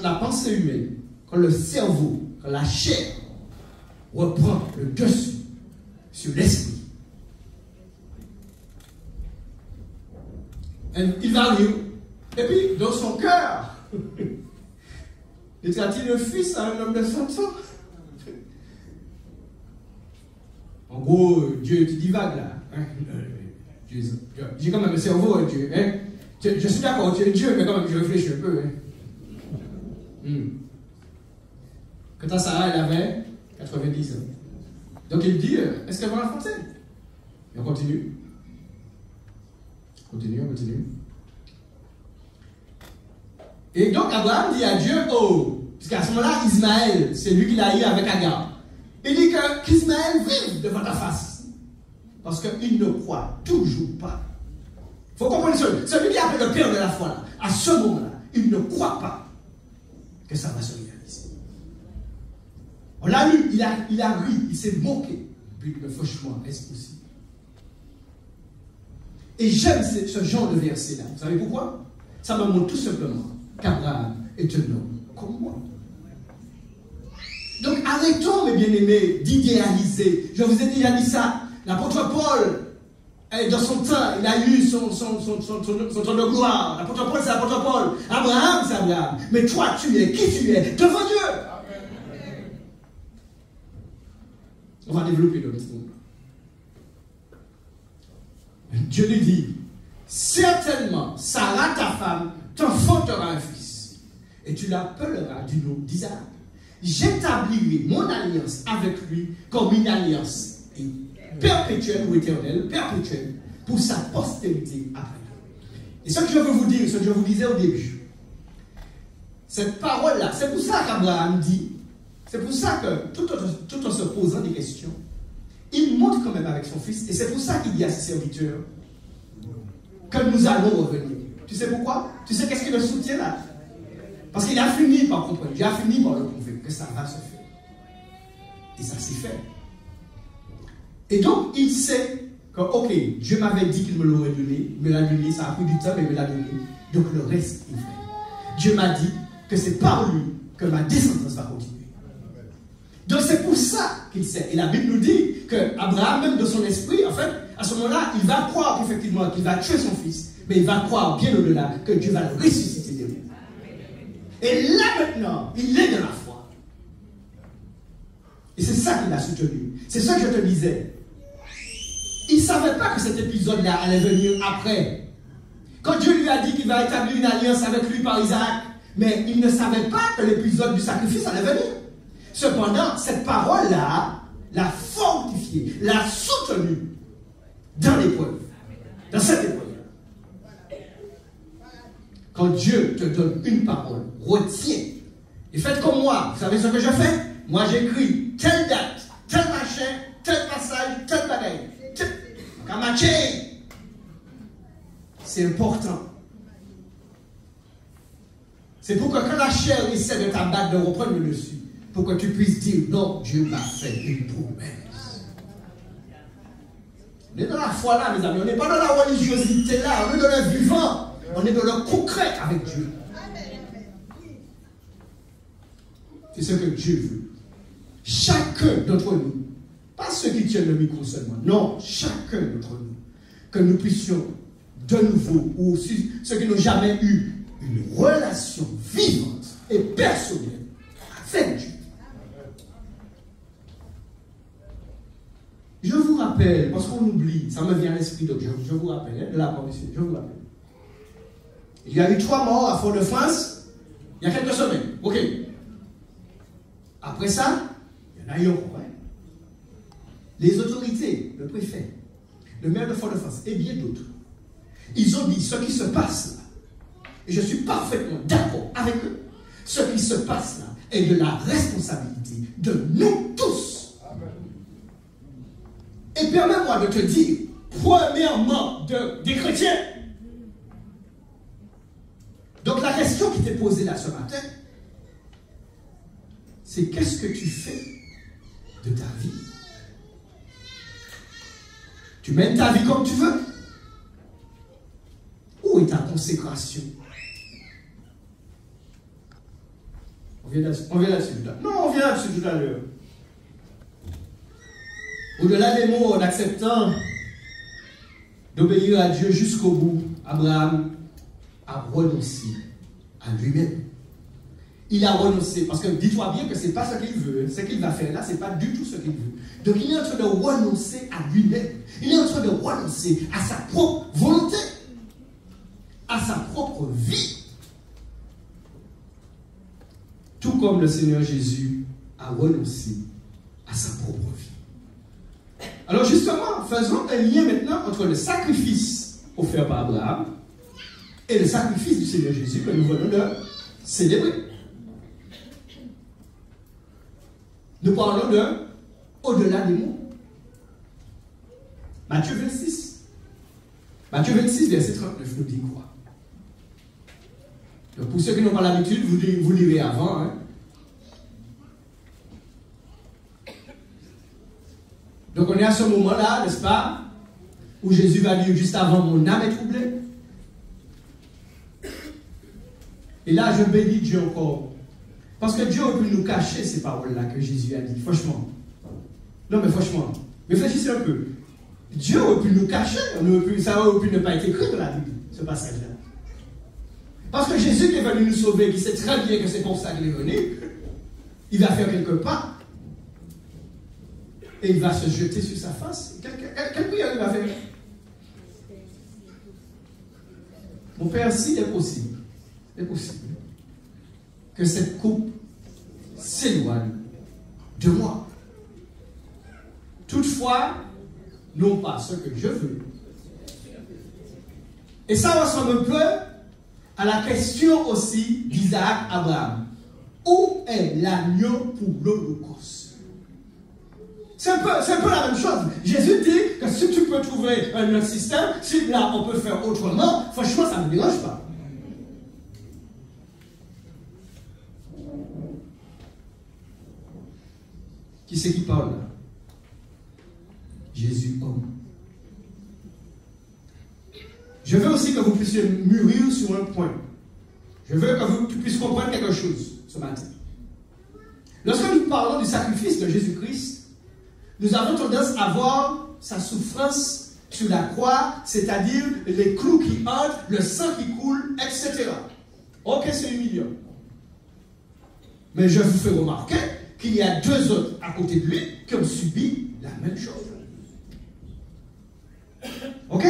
la pensée humaine, quand le cerveau, quand la chair reprend le dessus sur l'esprit, il va rire. Et puis, dans son cœur, est-il le fils à un homme de 100 ans? En gros, Dieu, tu divagues là. Hein? J'ai quand même un cerveau, hein, Dieu. Hein? Je suis d'accord, tu es Dieu, mais quand même, je réfléchis un peu. Hein? Quand Sarah, elle avait 90 ans. Donc il dit, est-ce qu'elle va l'enfanter? Et on continue. On continue. Et donc Abraham dit à Dieu, oh, puisqu'à ce moment-là, Ismaël, c'est lui qui l'a eu avec Agar. Il dit qu'Ismaël vive devant ta face. Parce qu'il ne croit toujours pas. Il faut comprendre celui qui appelle le père de la foi, là, à ce moment-là, il ne croit pas que ça va se réaliser. On l'a lu, il a ri, il s'est moqué. Puis, mais franchement, est-ce possible? Et j'aime ce genre de verset-là. Vous savez pourquoi? Ça me montre tout simplement qu'Abraham est un homme comme moi. Donc arrêtons, mes bien-aimés, d'idéaliser. Je vous ai déjà dit ça. L'apôtre Paul, dans son temps, il a eu son temps de gloire. L'apôtre Paul, c'est l'apôtre Paul. Abraham, c'est Abraham. Mais toi, tu es qui tu es devant Dieu. Amen. On va développer le monde. Dieu lui dit, certainement, Sarah, ta femme, t'enfantera un fils. Et tu l'appelleras du nom d'Isaac. J'établirai mon alliance avec lui comme une alliance perpétuelle ou éternelle, perpétuelle, pour sa postérité après lui. Et ce que je veux vous dire, ce que je vous disais au début, cette parole-là, c'est pour ça qu'Abraham dit, C'est pour ça que, tout en se posant des questions, il monte quand même avec son fils. Et c'est pour ça qu'il dit à ses serviteurs que nous allons revenir. Tu sais pourquoi? Tu sais qu'est-ce qui le soutient là? Parce qu'il a fini par comprendre. Il a fini par le prouver que ça va se faire. Et ça s'est fait. Et donc, il sait que, ok, Dieu m'avait dit qu'il me l'aurait donné. Il me l'a donné. Ça a pris du temps, mais il me l'a donné. Donc, le reste est fait. Dieu m'a dit que c'est par lui que ma descendance va continuer. Donc c'est pour ça qu'il sait. Et la Bible nous dit qu'Abraham, même de son esprit, en fait, à ce moment-là, il va croire effectivement qu'il va tuer son fils, mais il va croire bien au-delà que Dieu va le ressusciter de lui. Et là maintenant, il est dans la foi. Et c'est ça qu'il a soutenu. C'est ça que je te disais. Il ne savait pas que cet épisode-là allait venir après. Quand Dieu lui a dit qu'il va établir une alliance avec lui par Isaac, mais il ne savait pas que l'épisode du sacrifice allait venir. Cependant, cette parole-là l'a fortifié, l'a soutenu dans l'épreuve, dans cette épreuve. Quand Dieu te donne une parole, retiens. Et faites comme moi. Vous savez ce que je fais? Moi, j'écris telle date, tel machin, tel passage, tel bagaille. Kamaché. C'est important. C'est pour que quand la chair essaie de t'abattre, de reprendre le dessus, pour que tu puisses dire, non, Dieu m'a fait une promesse. On est dans la foi là, mes amis. On n'est pas dans la religiosité là. On est dans le vivant. On est dans le concret avec Dieu. C'est ce que Dieu veut. Chacun d'entre nous, pas ceux qui tiennent le micro seulement, non, chacun d'entre nous, que nous puissions de nouveau, ou aussi ceux qui n'ont jamais eu une relation vivante et personnelle avec Dieu. Je vous rappelle, parce qu'on oublie, ça me vient à l'esprit, donc je vous rappelle, de la part, monsieur, je vous rappelle. Il y a eu 3 morts à Fort-de-France, il y a quelques semaines. Ok. Après ça, il y en a eu encore. Hein? Les autorités, le préfet, le maire de Fort-de-France et bien d'autres, ils ont dit ce qui se passe là, et je suis parfaitement d'accord avec eux, ce qui se passe là est de la responsabilité de nous tous. Et permets-moi de te dire, premièrement, des chrétiens. Donc la question qui t'est posée là ce matin, c'est qu'est-ce que tu fais de ta vie? Tu mènes ta vie comme tu veux? Où est ta consécration? On vient là-dessus tout à l'heure. Non, on vient là-dessus tout à l'heure. Au-delà des mots en acceptant d'obéir à Dieu jusqu'au bout, Abraham a renoncé à lui-même. Il a renoncé, parce que dis-toi bien que ce n'est pas ce qu'il veut. Ce qu'il va faire là, ce n'est pas du tout ce qu'il veut. Donc il est en train de renoncer à lui-même. Il est en train de renoncer à sa propre volonté, à sa propre vie. Tout comme le Seigneur Jésus a renoncé à sa propre vie. Alors justement, faisons un lien maintenant entre le sacrifice offert par Abraham et le sacrifice du Seigneur Jésus que nous venons de célébrer. Nous parlons de au-delà des mots. Matthieu 26. Matthieu 26, verset 39 nous dit quoi? Donc pour ceux qui n'ont pas l'habitude, vous lirez avant. Hein? Donc on est à ce moment-là, n'est-ce pas, où Jésus va dire juste avant, mon âme est troublée. Et là, je bénis Dieu encore. Parce que Dieu aurait pu nous cacher ces paroles-là que Jésus a dit, franchement. Non mais franchement, réfléchissez un peu. Dieu aurait pu nous cacher, ça aurait pu ne pas être écrit dans la Bible, ce passage-là. Parce que Jésus qui est venu nous sauver, qui sait très bien que c'est pour ça qu'il est venu, il va faire quelques pas. Et il va se jeter sur sa face. Quelle prière il va faire? Mon Père, s'il est possible, que cette coupe s'éloigne de moi. Toutefois, non pas ce que je veux. Et ça ressemble un peu à la question aussi d'Isaac Abraham. où est l'agneau pour l'Holocauste? C'est un peu la même chose. Jésus dit que si tu peux trouver un autre système, si là on peut faire autrement, franchement ça ne me dérange pas. Qui c'est qui parle là? Jésus homme. Je veux aussi que vous puissiez mûrir sur un point. Je veux que tu puisses comprendre quelque chose ce matin. Lorsque nous parlons du sacrifice de Jésus-Christ, nous avons tendance à voir sa souffrance sur la croix, c'est-à-dire les clous qui entrent, le sang qui coule, etc. Ok, c'est humiliant. Mais je vous fais remarquer qu'il y a deux autres à côté de lui qui ont subi la même chose. Ok?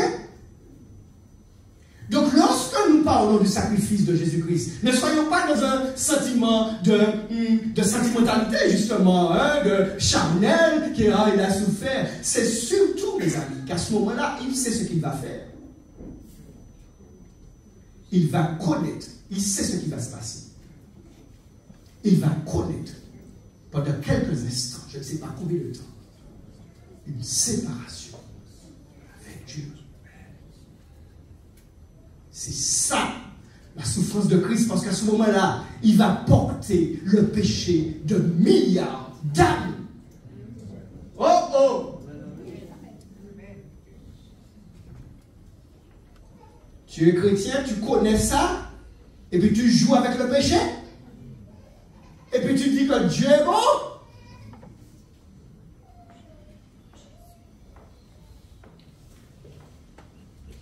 Donc, lorsque nous parlons du sacrifice de Jésus-Christ, ne soyons pas dans un sentiment de sentimentalité, justement, de charnel, qui il a souffert. C'est surtout, mes amis, qu'à ce moment-là, il sait ce qu'il va faire. Il va connaître, il sait ce qui va se passer. Il va connaître, pendant quelques instants, je ne sais pas combien de temps, une séparation avec Dieu. C'est ça, la souffrance de Christ, parce qu'à ce moment-là, il va porter le péché de milliards d'âmes. Oh oh! Tu es chrétien, tu connais ça, et puis tu joues avec le péché, et puis tu dis que Dieu est bon.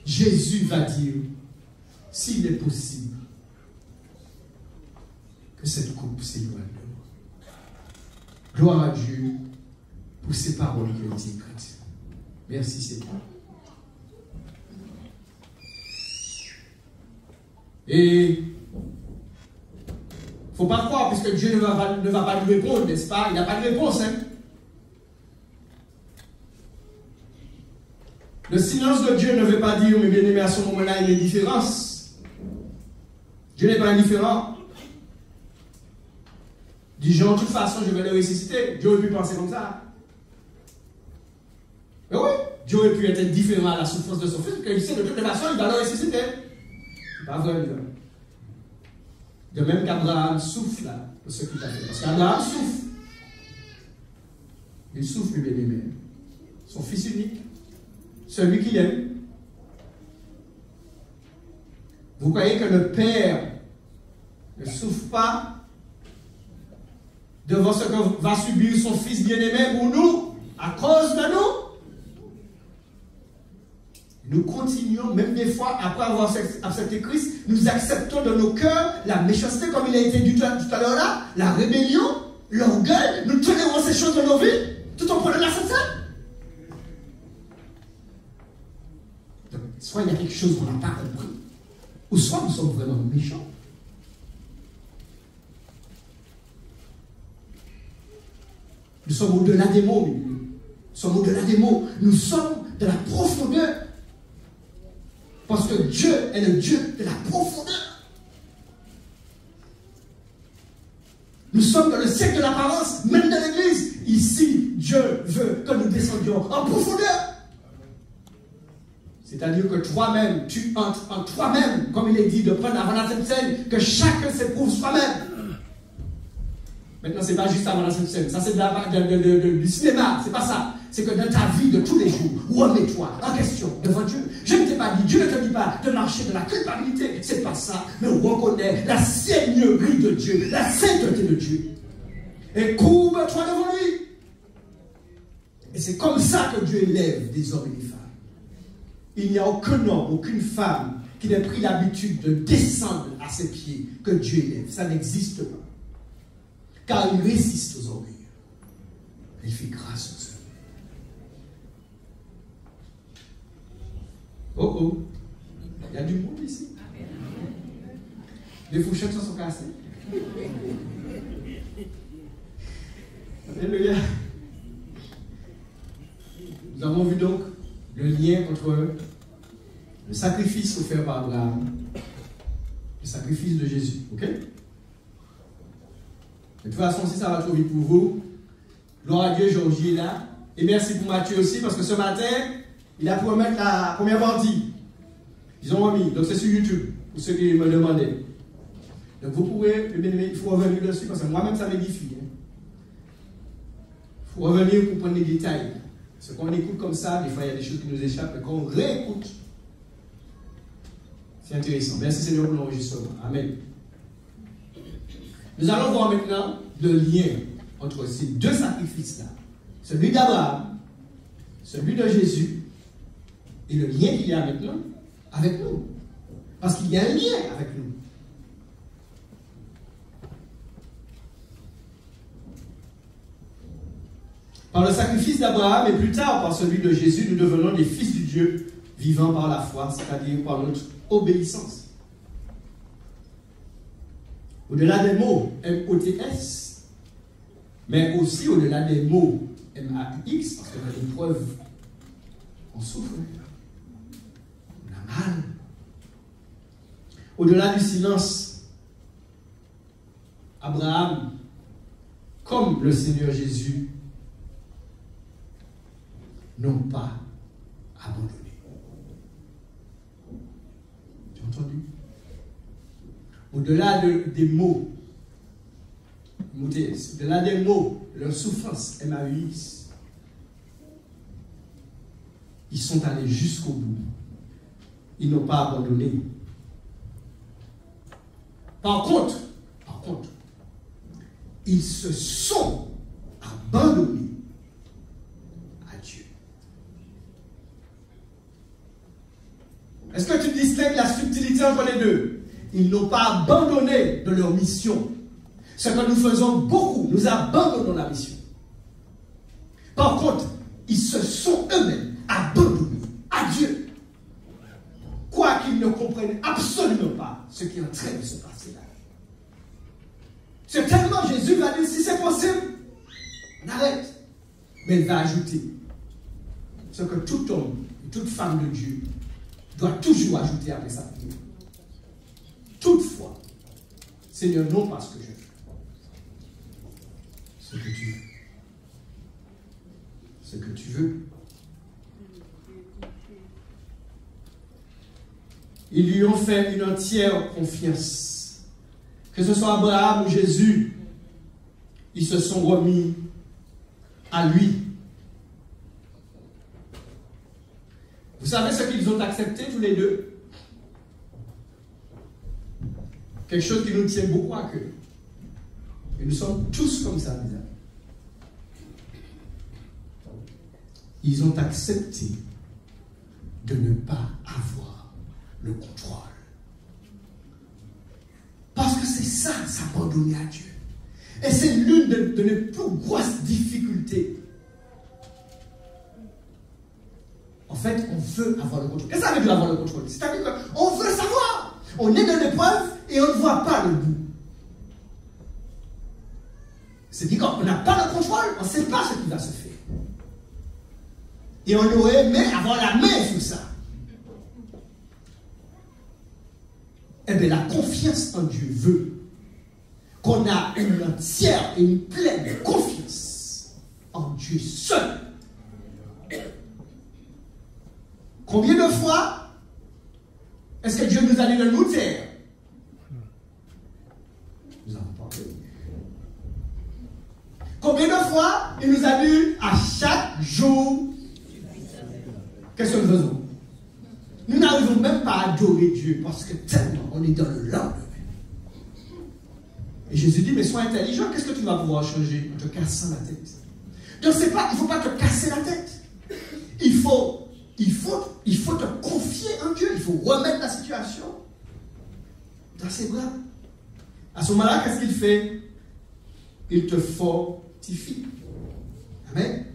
Jésus va dire, s'il est possible, que cette coupe s'éloigne de moi. Gloire à Dieu pour ces paroles qui ont été écrites. Merci Seigneur. Et il ne faut pas croire, puisque Dieu ne va pas nous répondre, n'est-ce pas? Il n'a pas de réponse, hein? Le silence de Dieu ne veut pas dire, mes bien-aimés, à ce moment-là, il y a une différence. Dieu n'est pas indifférent. Dis Jean, de toute façon, je vais le ressusciter. Dieu aurait pu penser comme ça. Mais oui, Dieu aurait pu être indifférent à la souffrance de son fils, parce qu'il sait de toute façon, il va le ressusciter. C'est pas vrai, là. De même qu'Abraham souffre là, de ce qu'il a fait. Parce qu'Abraham souffre. Il souffre, mes bien-aimés. Son fils unique. Celui qu'il aime. Vous croyez que le Père ne souffre pas devant ce que va subir son Fils bien-aimé pour nous, à cause de nous? Nous continuons, même des fois, après avoir accepté Christ, nous acceptons dans nos cœurs la méchanceté, comme il a été dit tout à l'heure là, la rébellion, l'orgueil, nous tolérons ces choses dans nos vies, tout en prenant la Sainte Seine. Soit il y a quelque chose qu'on n'a pas compris, ou soit nous sommes vraiment méchants. Nous sommes au-delà des mots, nous sommes au-delà des mots. Nous sommes de la profondeur. Parce que Dieu est le Dieu de la profondeur. Nous sommes dans le siècle de l'apparence, même dans l'Église. Ici, Dieu veut que nous descendions en profondeur. C'est-à-dire que toi-même, tu entres en toi-même, comme il est dit de prendre avant la Sainte Seine, que chacun s'éprouve soi-même. Maintenant, ce n'est pas juste avant la Sainte Seine, ça c'est du cinéma, c'est pas ça. C'est que dans ta vie de tous les jours, remets-toi en question devant Dieu. Je ne t'ai pas dit, Dieu ne te dit pas de marcher de la culpabilité, c'est pas ça, mais reconnais la seigneurie de Dieu, la sainteté de Dieu. Et courbe-toi devant lui. Et c'est comme ça que Dieu élève des hommes et des femmes. Il n'y a aucun homme, aucune femme qui n'ait pris l'habitude de descendre à ses pieds que Dieu élève. Ça n'existe pas. Car il résiste aux orgueilleux. Il fait grâce aux hommes. Oh oh. Il y a du monde ici. Les fourchettes sont cassées. Alléluia. Nous avons vu donc le lien entre le sacrifice offert par Abraham et le sacrifice de Jésus. Ok? De toute façon, si ça va trop vite pour vous, gloire à Dieu, Georgie est là. Et merci pour Mathieu aussi, parce que ce matin, il a pu remettre la première partie. Ils ont remis, donc c'est sur YouTube, pour ceux qui me demandaient. Donc vous pouvez, il faut revenir dessus, parce que moi-même ça m'édifie. Il faut revenir pour prendre les détails. Parce qu'on écoute comme ça, des fois il y a des choses qui nous échappent, mais quand on réécoute, c'est intéressant. Merci Seigneur pour l'enregistrement. Amen. Nous allons voir maintenant le lien entre ces deux sacrifices-là. Celui d'Abraham, celui de Jésus, et le lien qu'il y a maintenant avec nous. Parce qu'il y a un lien avec nous. Par le sacrifice d'Abraham et plus tard par celui de Jésus, nous devenons des fils du Dieu vivant par la foi, c'est-à-dire par notre obéissance. Au-delà des mots M-O-T-S, mais aussi au-delà des mots M-A-U-X, parce que dans l'épreuve, on souffre, on a mal. Au-delà du silence, Abraham, comme le Seigneur Jésus, n'ont pas abandonné. Tu as entendu? Au-delà des mots, au-delà des mots, leur souffrance, M-A-U-X, ils sont allés jusqu'au bout. Ils n'ont pas abandonné. Par contre, ils se sont abandonnés à Dieu. Est-ce que tu distingues la subtilité entre les deux? Ils n'ont pas abandonné de leur mission. Ce que nous faisons beaucoup, nous abandonnons la mission. Par contre, ils se sont eux-mêmes abandonnés à Dieu. Quoiqu'ils ne comprennent absolument pas ce qui est en train de se passer là. C'est tellement Jésus va dire, si c'est possible, on arrête. Mais il va ajouter ce que tout homme, toute femme de Dieu doit toujours ajouter après sa prière. Toutefois, Seigneur, non pas ce que je veux, ce que tu veux. Ce que tu veux. Ils lui ont fait une entière confiance. Que ce soit Abraham ou Jésus, ils se sont remis à lui. Vous savez ce qu'ils ont accepté tous les deux? Quelque chose qui nous tient beaucoup à cœur. Et nous sommes tous comme ça, mes amis. Ils ont accepté de ne pas avoir le contrôle. Parce que c'est ça, s'abandonner à Dieu. Et c'est l'une de nos plus grosses difficultés. En fait, on veut avoir le contrôle. Qu'est-ce que ça veut dire avoir le contrôle? C'est-à-dire qu'on veut savoir. On est dans l'épreuve et on ne voit pas le bout. C'est-à-dire qu'on n'a pas le contrôle, on ne sait pas ce qui va se faire. Et on aurait aimé avoir la main sur ça. Eh bien, la confiance en Dieu veut qu'on a une entière et une pleine confiance en Dieu seul. Combien de fois est-ce que Dieu nous a dit de nous taire? Nous n'avons pas fait. Combien de fois il nous a dit à chaque jour? Qu'est-ce que nous faisons? Nous n'arrivons même pas à adorer Dieu parce que tellement on est dans le lendemain. Et Jésus dit, mais sois intelligent, qu'est-ce que tu vas pouvoir changer en te cassant la tête? Donc c'est pas, il ne faut pas te casser la tête. Il faut te confier en Dieu. Il faut remettre la situation dans ses bras. À ce moment-là, qu'est-ce qu'il fait? Il te fortifie. Amen.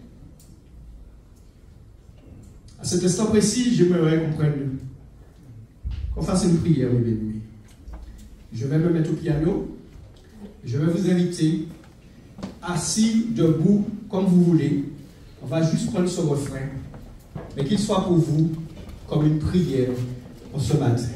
À cet instant précis, j'aimerais qu'on fasse une prière, mes bénis. Je vais me mettre au piano. Je vais vous inviter, assis, debout, comme vous voulez. On va juste prendre ce refrain, mais qu'il soit pour vous comme une prière pour ce matin.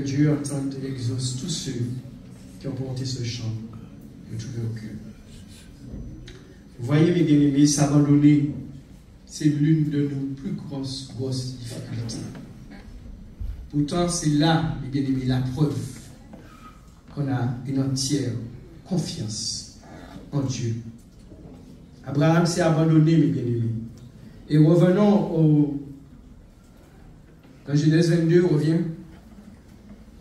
Dieu entende et exauce tous ceux qui ont porté ce chant de tout leur cœur. Vous voyez, mes bien-aimés, s'abandonner, c'est l'une de nos plus grosses difficultés. Pourtant, c'est là, mes bien-aimés, la preuve qu'on a une entière confiance en Dieu. Abraham s'est abandonné, mes bien-aimés. Et revenons dans Genèse 22, on revient.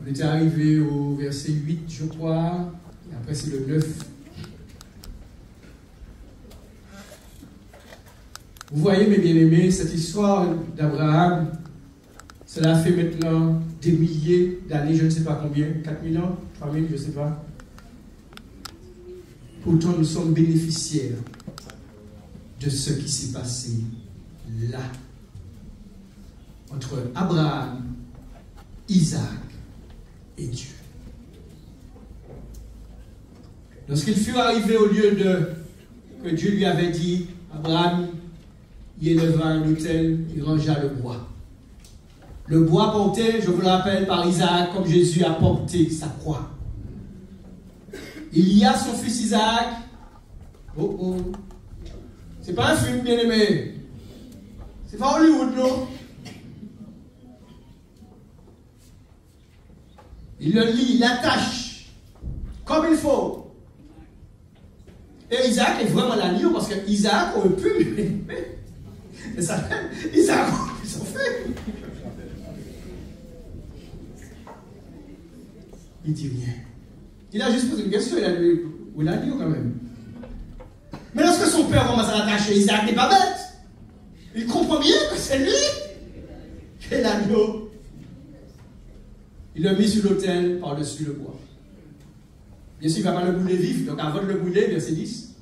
On était arrivé au verset 8, je crois, et après c'est le 9. Vous voyez, mes bien-aimés, cette histoire d'Abraham, cela fait maintenant des milliers d'années, je ne sais pas combien, 4000 ans, 3000, je ne sais pas. Pourtant, nous sommes bénéficiaires de ce qui s'est passé là, entre Abraham, Isaac et Dieu. Lorsqu'il fut arrivé au lieu que Dieu lui avait dit, Abraham, il éleva un autel, il rangea le bois. Le bois porté, je vous le rappelle, par Isaac, comme Jésus a porté sa croix. Il y a son fils Isaac. Oh oh. C'est pas un film, bien aimé. C'est pas Hollywood, non? Il le lit, il l'attache comme il faut. Et Isaac est vraiment l'agneau parce que Isaac aurait pu. Mais ça, Isaac aurait pu s'en faire. Il dit rien. Il a juste posé une question, il a dit, où l'agneau quand même. Mais lorsque son père commence à l'attacher, Isaac n'est pas bête. Il comprend bien que c'est lui qui est l'agneau. Il l'a mis sur l'autel par-dessus le bois. Bien sûr, il ne va pas le brûler vif. Donc avant de le brûler, verset 10,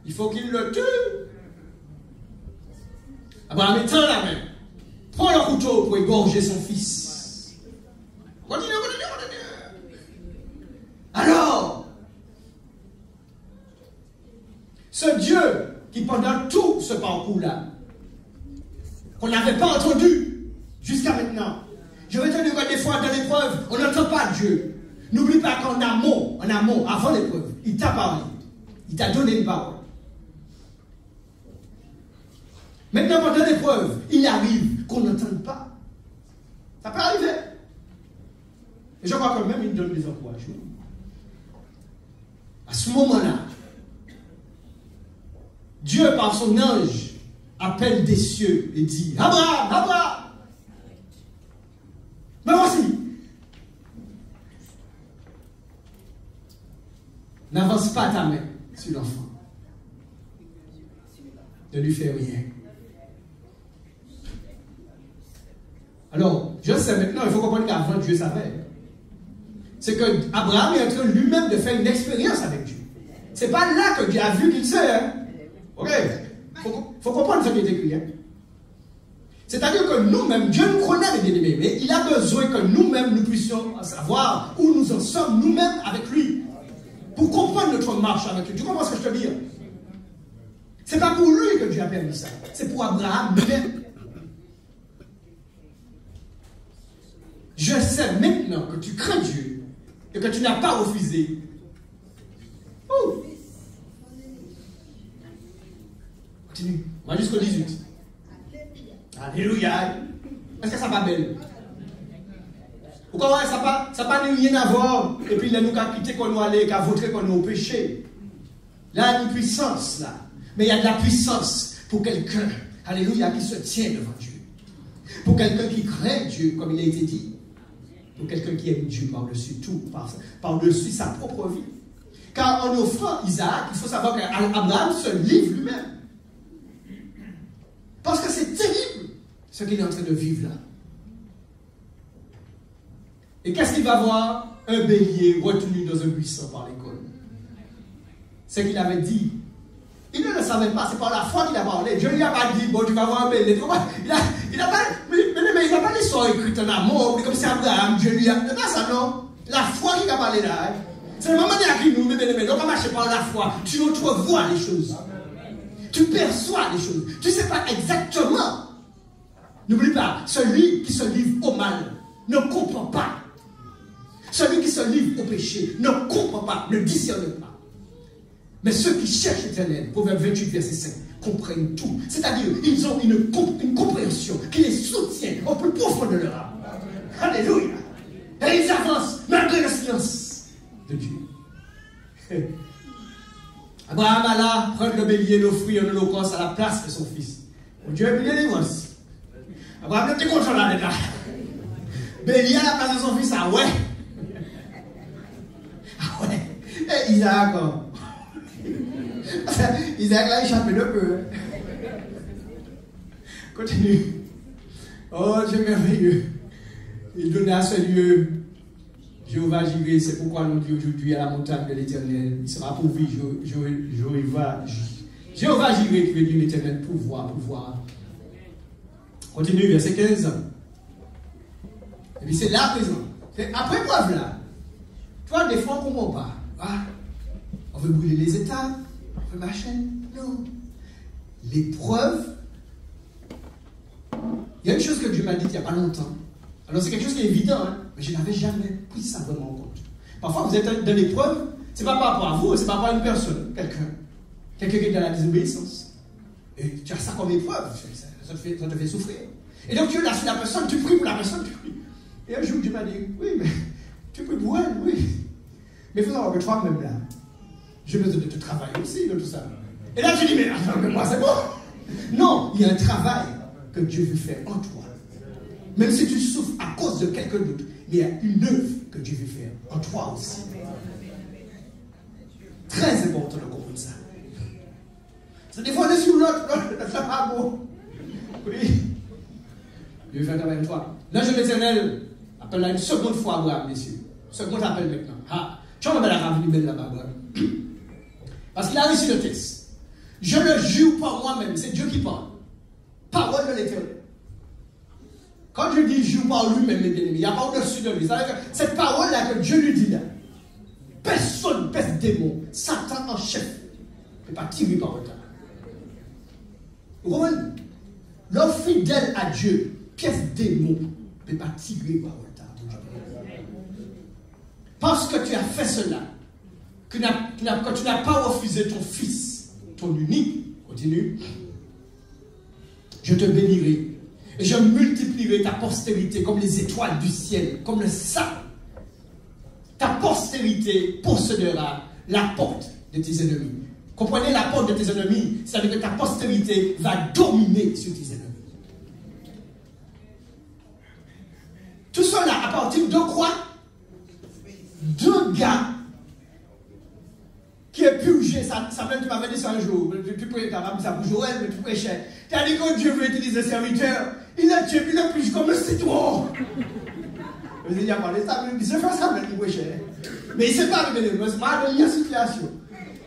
il faut qu'il le tue. Abraham étend la main, prend le couteau pour égorger son fils. Continue. Alors, ce Dieu qui pendant tout ce parcours-là, qu'on n'avait pas entendu jusqu'à maintenant, je vais te dire que des fois dans l'épreuve, on n'entend pas Dieu. N'oublie pas qu'en amont, avant l'épreuve, il t'a parlé. Il t'a donné une parole. Maintenant, pendant l'épreuve, il arrive qu'on n'entende pas. Ça peut arriver. Et je crois que même il donne des encouragements. À ce moment-là, Dieu, par son ange, appelle des cieux et dit, Abraham, Abraham, me voici. N'avance pas ta main sur l'enfant. Ne lui fais rien. Alors, je sais maintenant, il faut comprendre qu'avant Dieu savait. C'est que Abraham est en train lui-même de faire une expérience avec Dieu. C'est pas là que Dieu a vu qu'il sait. Hein? Ok? Faut comprendre ce qui est écrit. Hein? C'est-à-dire que nous-mêmes, Dieu nous connaît, les bien-aimés, mais il a besoin que nous-mêmes, nous puissions savoir où nous en sommes nous-mêmes avec lui. Pour comprendre notre marche avec lui. Tu comprends ce que je te dis? C'est pas pour lui que Dieu a permis ça. C'est pour Abraham lui-même. Je sais maintenant que tu crains Dieu et que tu n'as pas refusé. Ouh. Continue. On va jusqu'au 18. Alléluia. Est-ce que ça va belle? Pourquoi ça n'a pas rien à voir? Et puis il nous a quitté qu'on nous allait, qu'à voter qu'on nous au péché. Là, il y a une puissance là. Mais il y a de la puissance pour quelqu'un, alléluia, qui se tient devant Dieu. Pour quelqu'un qui craint Dieu, comme il a été dit. Pour quelqu'un qui aime Dieu par-dessus tout, par-dessus sa propre vie. Car en offrant Isaac, il faut savoir qu'Abraham se livre lui-même. Parce que c'est terrible ce qu'il est en train de vivre là. Et qu'est-ce qu'il va voir? un bélier retenu dans un buisson par l'école. C'est qu'il avait dit. Il ne le savait pas, c'est par la foi qu'il a parlé. Dieu lui a pas dit, bon, tu vas voir un bélier. Il n'a pas l'histoire écrite en amour, comme c'est Abraham, Dieu lui a. C'est pas ça, non? La foi qu'il a parlé là. Hein? C'est le moment où nous, mais donc on marche par la foi. Tu entrevois les choses. Tu perçois les choses. Tu ne sais pas exactement. N'oublie pas, celui qui se livre au mal ne comprend pas. Celui qui se livre au péché ne comprend pas, ne discerne pas. Mais ceux qui cherchent l'Éternel, Proverbe 28, verset 5, comprennent tout. C'est-à-dire, ils ont une compréhension qui les soutient au plus profond de leur âme. Alléluia. Et ils avancent malgré la silence de Dieu. Abraham alla prendre le bélier, l'offrir en holocauste à la place de son fils. Mon Dieu est bien délivrance. Abraham était content là-dedans. Bélier à la place de son fils, ah ouais. Ah ouais. Et Isaac, Isaac l'a échappé de peu. Continue. Oh, Dieu merveilleux. Il donnait à ce lieu Jéhovah Jireh, c'est pourquoi nous dit aujourd'hui à la montagne de l'Éternel, il sera pourvu Jéhovah Jireh qui veut dire l'Éternel pouvoir. Continue, verset 15. Et puis c'est là présent. C'est après preuve là. Toi, des fois, on ne comprend pas. Ah, on veut brûler les États, on veut machin. Non. L'épreuve. Il y a une chose que Dieu m'a dit il n'y a pas longtemps. Alors c'est quelque chose qui est évident, hein, mais je n'avais jamais pris ça vraiment en compte. Parfois vous êtes dans l'épreuve, ce n'est pas par rapport à vous, c'est par rapport à une personne, quelqu'un qui est dans la désobéissance. Et tu as ça comme épreuve, ça te fait souffrir. Et donc tu es là sur la personne, tu pries pour la personne, tu pries. Et un jour Dieu m'a dit, oui, mais tu pries pour elle, oui. Mais il faut savoir que toi-même là, j'ai besoin de te travailler aussi dans tout ça. Et là tu dis, mais attends, mais moi c'est bon. Non, il y a un travail que Dieu veut faire en toi. Même si tu souffres à cause de quelqu'un d'autre, mais il y a une œuvre que Dieu veut faire en toi aussi. Très important de comprendre ça. Des fois, on est sur l'autre, c'est pas bon. Oui. Dieu veut faire un travail en toi. L'ange de l'Éternel appelle là une seconde fois Abraham, messieurs. Seconde appel maintenant. Ah, tu vois, la rame belle là-bas, parce qu'il a réussi le test. Je ne jure pas moi-même, c'est Dieu qui parle. Parole de l'Éternel. Quand je dis joue par lui-même, mes bien-aimés, il n'y a pas au-dessus de lui. Cette parole-là que Dieu lui dit là, personne, démon, Satan en chef, ne peut pas tirer par le temps. Vous comprenez? L'homme fidèle à Dieu, pièce démon, ne peut pas tirer par le temps. Parce que tu as fait cela, que tu n'as pas refusé ton fils, ton unique, continue, je te bénirai. Et je multiplierai ta postérité comme les étoiles du ciel, comme le sable. Ta postérité possédera la porte de tes ennemis. Comprenez, la porte de tes ennemis, c'est-à-dire que ta postérité va dominer sur tes ennemis. Tout cela à partir de quoi? D'un gars qui est purgé. Ça même, tu m'avais dit ça un jour. Tu peux être ça pour Joël, mais tu prêchais. Tu as dit que Dieu veut utiliser le serviteur. Il a tué, il a purgé comme un citron. Il a parlé de ça, mais il se fait ça, mais il prêchait. Mais il ne sait pas, mais c'est pas de la situation.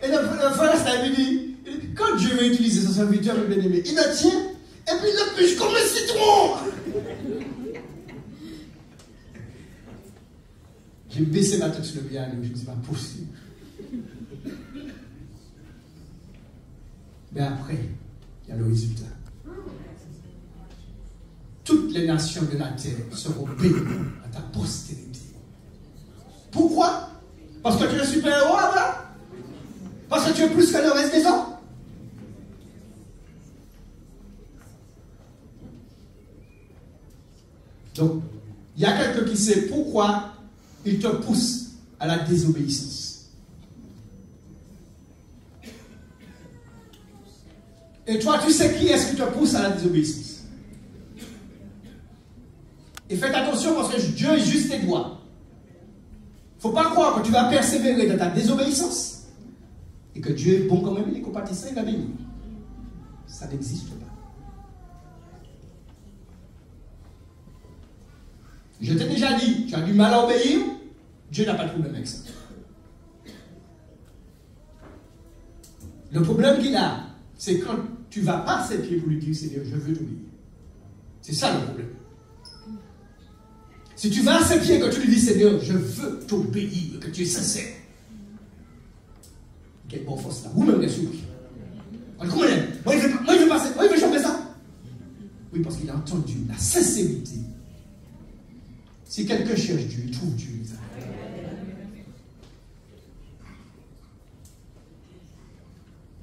Et le frère, ça lui dit, quand Dieu veut utiliser son serviteur, il le tient, et puis il le purge comme un citron. J'ai baissé ma tête sur le piano, je me dis, c'est pas possible. Mais après, il y a le résultat. Toutes les nations de la terre seront bénies à ta postérité. Pourquoi? Parce que tu es super-héros, là? Parce que tu es plus que le reste des hommes? Donc, il y a quelqu'un qui sait pourquoi il te pousse à la désobéissance. Et toi, tu sais qui est-ce qui te pousse à la désobéissance. Et faites attention parce que Dieu est juste et droit. Il ne faut pas croire que tu vas persévérer dans ta désobéissance et que Dieu est bon quand même, il est compatissant, il va bénir. Ça n'existe pas. Je t'ai déjà dit, tu as du mal à obéir, Dieu n'a pas de problème avec ça. Le problème qu'il a, c'est quand tu vas pas à ses pieds pour lui dire, Seigneur, je veux t'obéir. C'est ça le problème. Si tu vas à ses pieds et que tu lui dis, Seigneur, je veux t'obéir, que tu es sincère. Quelle bonne force là. Vous-même, bien sûr. Moi, il veut passer. Moi, il veut changer ça. Oui, parce qu'il a entendu la sincérité. Si quelqu'un cherche Dieu, il trouve Dieu.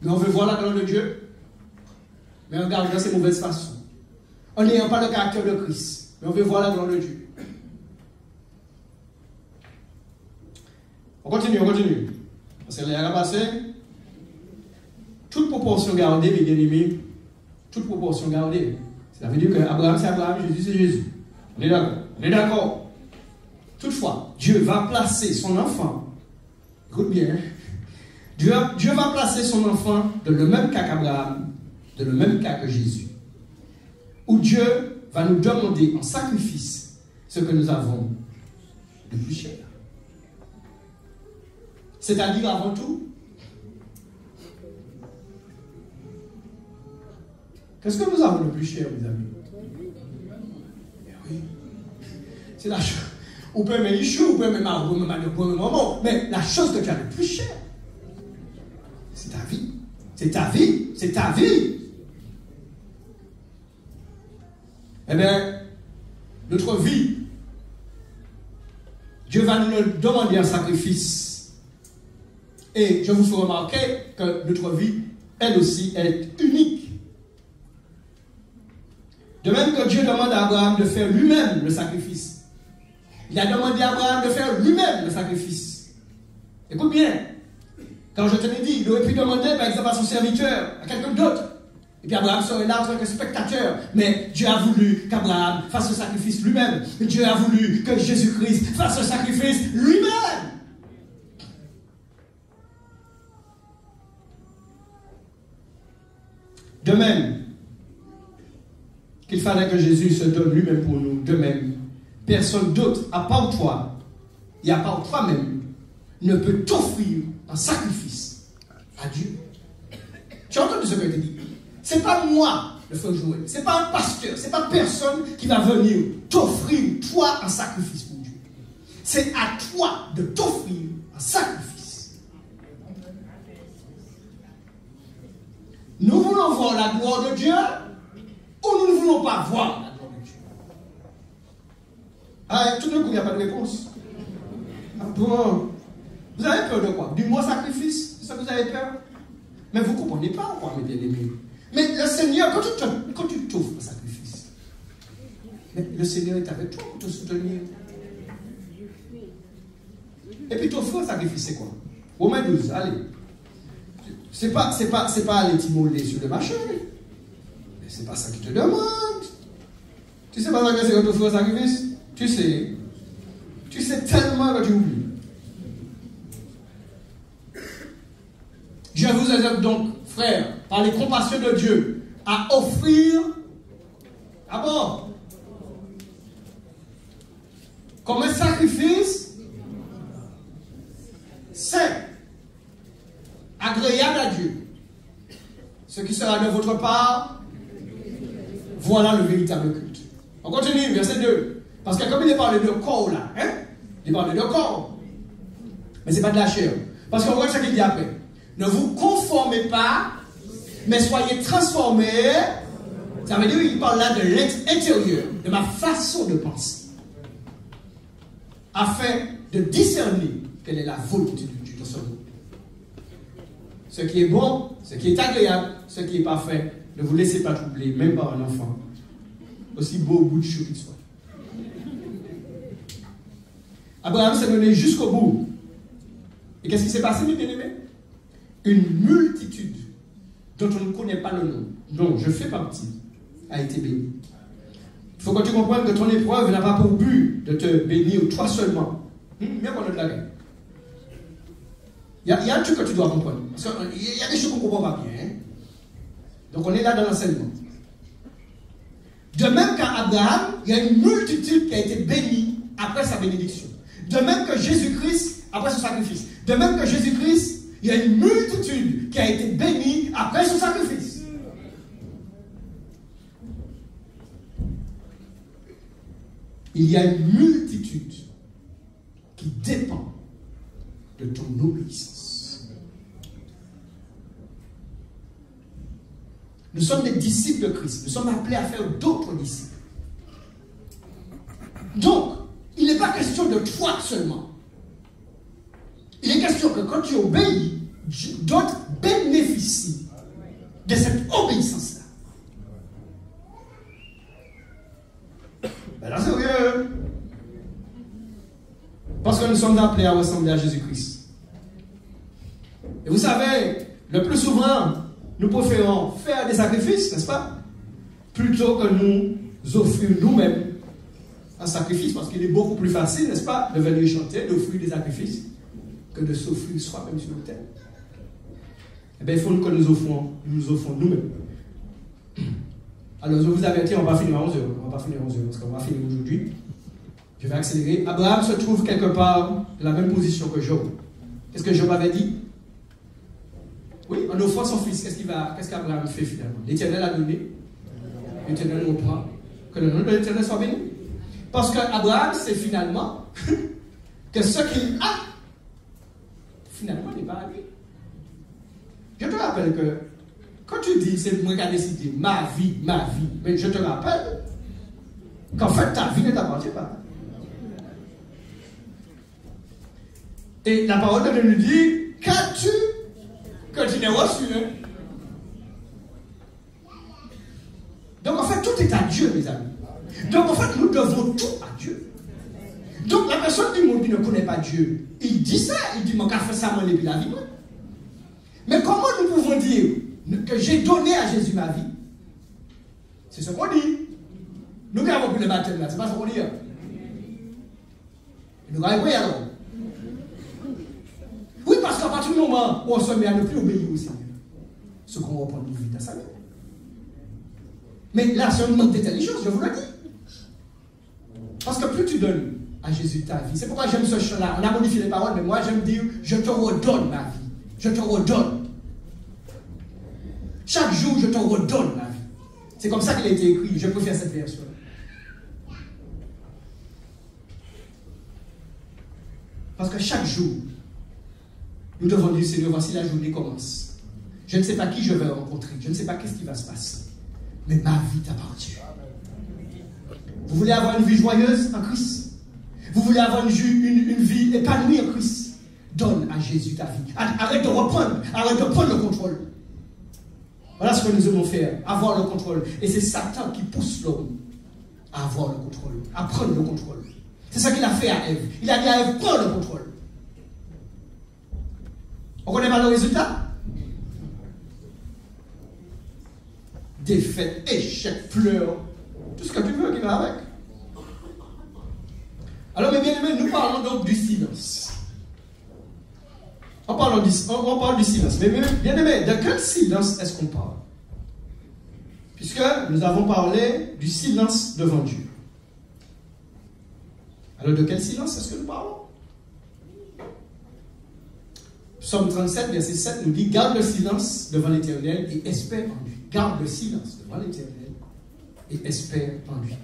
Mais on veut voir la gloire de Dieu, mais on regarde dans ses mauvaises façons. En n'ayant pas le caractère de Christ, mais on veut voir la gloire de Dieu. On continue. Parce que là, passé, toute proportion gardée, mes bien-aimés, toute proportion gardée. Ça veut dire que Abraham, c'est Abraham, Jésus, c'est Jésus. On est d'accord. Toutefois, Dieu va placer son enfant, écoute bien, Dieu va placer son enfant dans le même cas qu'Abraham, dans le même cas que Jésus. Où Dieu va nous demander en sacrifice ce que nous avons de plus cher. C'est-à-dire avant tout, qu'est-ce que nous avons de plus cher, mes amis? Oui. C'est la chose. On peut mettre les choux, on peut mettre maman, mais la chose que tu as le plus cher, c'est ta vie. C'est ta vie. C'est ta vie. Eh bien, notre vie, Dieu va nous demander un sacrifice. Et je vous fais remarquer que notre vie, elle aussi, elle est unique. De même que Dieu demande à Abraham de faire lui-même le sacrifice. Il a demandé à Abraham de faire lui-même le sacrifice. Écoute bien. Quand je te l'ai dit, il aurait pu demander, par exemple, à son serviteur, à quelqu'un d'autre. Et puis Abraham serait là en tant que spectateur. Mais Dieu a voulu qu'Abraham fasse le sacrifice lui-même. Et Dieu a voulu que Jésus-Christ fasse le sacrifice lui-même. De même qu'il fallait que Jésus se donne lui-même pour nous, de même, personne d'autre, à part toi, et à part toi-même, ne peut t'offrir un sacrifice à Dieu. Tu as entendu ce que je te dis? Ce n'est pas moi, le frère Joël, ce n'est pas un pasteur, ce n'est pas personne qui va venir t'offrir, toi, un sacrifice pour Dieu. C'est à toi de t'offrir un sacrifice. Nous voulons voir la gloire de Dieu ou nous ne voulons pas voir la gloire de Dieu? Ah, tout d'un coup, il n'y a pas de réponse. Ah, bon. Vous avez peur de quoi? Du mot sacrifice? C'est ça que vous avez peur? Mais vous ne comprenez pas quoi, mes bien-aimés. Mais le Seigneur, quand tu t'offres un sacrifice, le Seigneur est avec toi pour te soutenir. Et puis t'offrir un sacrifice, c'est quoi? Romains 12, allez. C'est pas aller t'immoler sur le marché. Mais c'est pas ça qu'il te demande. Tu sais pas ça que c'est que t'offrir un sacrifice? Tu sais tellement que tu oublies. Je vous exhorte donc, frères, par les compassions de Dieu, à offrir d'abord comme un sacrifice saint, agréable à Dieu. Ce qui sera de votre part, voilà le véritable culte. On continue, verset 2. Parce que comme il est parlé de corps là, hein? Il est parlé de corps. Mais ce n'est pas de la chair. Parce qu'on voit ce qu'il dit après. Ne vous conformez pas, mais soyez transformés. Ça veut dire qu'il parle là de l'être intérieur, de ma façon de penser. Afin de discerner quelle est la volonté de Dieu dans ce monde. Ce qui est bon, ce qui est agréable, ce qui est parfait, ne vous laissez pas troubler, même par un enfant. Aussi beau au bout de chou qu'il soit. Abraham s'est mené jusqu'au bout. Et qu'est-ce qui s'est passé, mes bien-aimés? Une multitude dont on ne connaît pas le nom, dont je fais partie, a été bénie. Il faut que tu comprennes que ton épreuve n'a pas pour but de te bénir toi seulement. Mais on a de la guerre. Il y a un truc que tu dois comprendre. Parce qu'il y a des choses qu'on ne comprend pas bien. Hein? Donc on est là dans l'enseignement. De même qu'à Abraham, il y a une multitude qui a été bénie après sa bénédiction. De même que Jésus-Christ, après son sacrifice, de même que Jésus-Christ, il y a une multitude qui a été bénie après son sacrifice. Il y a une multitude qui dépend de ton obéissance. Nous sommes des disciples de Christ. Nous sommes appelés à faire d'autres disciples. Donc, il n'est pas question de toi seulement. Il est question que quand tu obéis, d'autres bénéficient de cette obéissance-là. Ben là, c'est sérieux. Parce que nous sommes appelés à ressembler à Jésus-Christ. Et vous savez, le plus souvent, nous préférons faire des sacrifices, n'est-ce pas? Plutôt que nous offrir nous-mêmes un sacrifice, parce qu'il est beaucoup plus facile, n'est-ce pas, de venir chanter, d'offrir des sacrifices, que de s'offrir soi-même sur l'autel. Eh bien, il faut que nous offrons nous-mêmes. Alors, je vous avertis, on va finir à 11h. On va pas finir à 11h, parce qu'on va finir aujourd'hui. Je vais accélérer. Abraham se trouve quelque part dans la même position que Job. Qu'est-ce que Job avait dit? Oui, en offrant son fils, qu'est-ce qu'Abraham fait finalement? L'Éternel a donné. L'Éternel reprend. Que le nom de l'Éternel soit béni. Parce qu'Abraham, c'est finalement que ce qu'il a, finalement, n'est pas à lui. Je te rappelle que quand tu dis, c'est moi qui ai décidé, ma vie, mais je te rappelle qu'en fait, ta vie ne t'appartient pas. Et la parole de Dieu nous dit, qu'as-tu que tu n'aies reçu? Donc en fait, tout est à Dieu, mes amis. Donc en fait, nous devons tout à Dieu. Donc la personne du monde qui ne connaît pas Dieu, il dit ça, il dit, mon gars fait ça, moi, depuis la vie. Mais comment nous pouvons dire que j'ai donné à Jésus ma vie? C'est ce qu'on dit. Nous qui avons pris le baptême là, c'est pas ce qu'on dit. Nous avons pris alors. Oui, parce qu'à partir du moment où on se met à ne plus obéir au Seigneur, ce qu'on reprend nous vite à sa vie. Mais là, c'est un manque d'intelligence, je vous le dis. Parce que plus tu donnes à Jésus ta vie, c'est pourquoi j'aime ce chant-là. On a modifié les paroles, mais moi j'aime dire, je te redonne ma vie. Je te redonne. Chaque jour, je te redonne ma vie. C'est comme ça qu'il a été écrit. Je préfère cette version. Parce que chaque jour, nous devons dire, Seigneur, voici la journée commence. Je ne sais pas qui je vais rencontrer. Je ne sais pas qu'est-ce qui va se passer. Mais ma vie t'appartient. Vous voulez avoir une vie joyeuse en Christ? Vous voulez avoir une vie épanouie en Christ? Donne à Jésus ta vie. Arrête de reprendre. Arrête de prendre le contrôle. Voilà ce que nous devons faire. Avoir le contrôle. Et c'est Satan qui pousse l'homme à avoir le contrôle. À prendre le contrôle. C'est ça qu'il a fait à Ève. Il a dit à Ève, prends le contrôle. On connaît pas le résultat? Défaite, échec, pleurs, tout ce que tu veux qui va avec. Alors, mes bien-aimés, nous parlons donc du silence. On parle du silence. Mais bien-aimés, de quel silence est-ce qu'on parle? Puisque nous avons parlé du silence devant Dieu. Alors, de quel silence est-ce que nous parlons? Psaume 37, verset 7 nous dit, garde le silence devant l'Éternel et espère en lui. Garde le silence devant l'Éternel et espère en lui.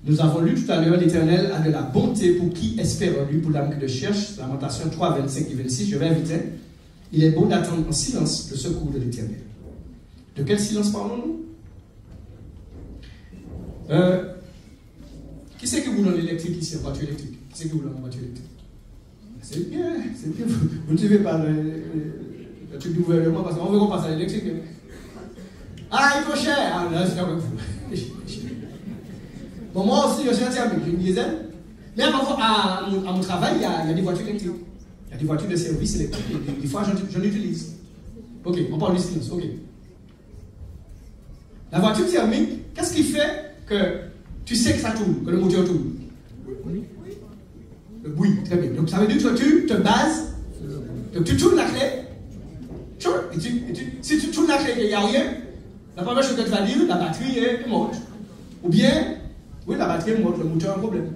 Nous avons lu tout à l'heure, l'Éternel a de la bonté pour qui espère en lui, pour l'âme qui le cherche. Lamentation 3, 25 et 26, je vais inviter. Il est bon d'attendre en silence le secours de l'Éternel. De quel silence parlons-nous? Qui c'est qui vous donne l'électrique ici, en voiture électrique? Qui c'est qui vous donne en voiture électrique? C'est bien, c'est bien. Vous ne suivez pas le truc du gouvernement parce qu'on veut qu'on passe à l'électrique. Ah, il faut cher. Ah, là, c'est comme vous. Bon, moi aussi, je suis un thermique, j'ai une dizaine. Mais à mon travail, il y a des voitures électriques. Il y a des voitures de service électriques. Des fois, je l'utilise. Ok, on parle du silence. Ok. La voiture thermique, qu'est-ce qui fait que tu sais que ça tourne, que le moteur tourne? Le bruit, très bien. Donc ça veut dire que tu te bases, donc tu tournes la clé, et si tu tournes la clé et il n'y a rien, la première chose que tu vas dire, la batterie est morte. Ou bien, oui, la batterie est morte, le moteur a un problème.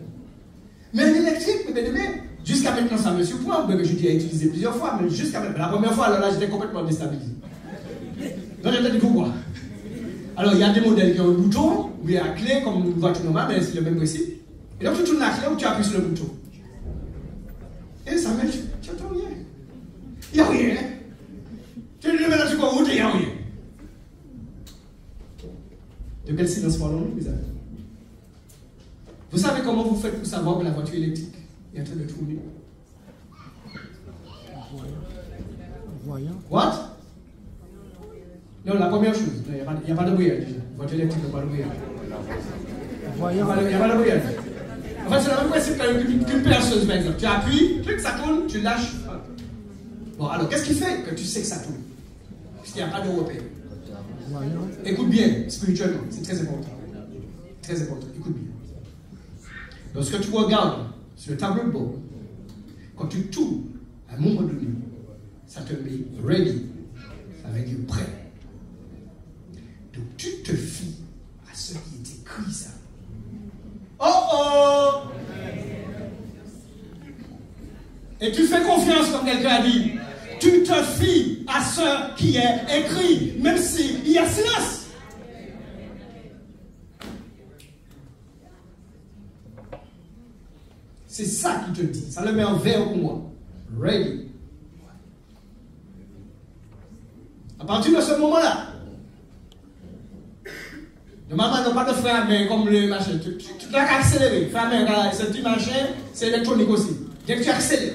Mais l'électrique, mes aimés, jusqu'à maintenant, ça me surprend. Je dis à utiliser plusieurs fois, mais jusqu'à maintenant, la première fois, alors là, j'étais complètement déstabilisé. Donc, j'ai dit pourquoi? Alors, il y a des modèles qui ont un bouton, ou il y a la clé, comme une voiture normale, mais c'est le même principe. Et donc, tu tournes la clé ou tu appuies sur le bouton. Et ça met, tu n'entends rien. Il n'y a rien. Tu le mets là, tu crois, il n'y a rien. De quel silence parlons-nous, mes amis? Vous savez comment vous faites pour savoir que la voiture électrique est en train de tourner? Voyant. What? Non, la première chose, il n'y a pas de bruyage déjà. La voiture électrique n'a pas de bruyage. Voyant. Il n'y a pas de bruyage. En fait, c'est le même principe qu'une perceuse, par exemple. Tu appuies, ça tourne, tu lâches. Bon, alors, qu'est-ce qui fait que tu sais que ça tourne? Parce qu'il n'y a pas de repère. Écoute bien, spirituellement, c'est très important. Très important, écoute bien. Lorsque tu regardes sur le tableau de bord, quand tu tournes, à un moment donné, ça te met ready. Ça veut dire prêt. Donc tu te fies à ce qui est écrit, ça. Oh oh! Et tu fais confiance, comme quelqu'un a dit. Tu te fies à ce qui est écrit, même s'il y a silence. C'est ça qui te dit. Ça le met en vert pour moi. Ready. À partir de ce moment-là, normalement, non pas de frein à main comme le machin. Tu dois accélérer. Frein à main, ce petit machin, c'est électronique aussi. Dès que tu accélères,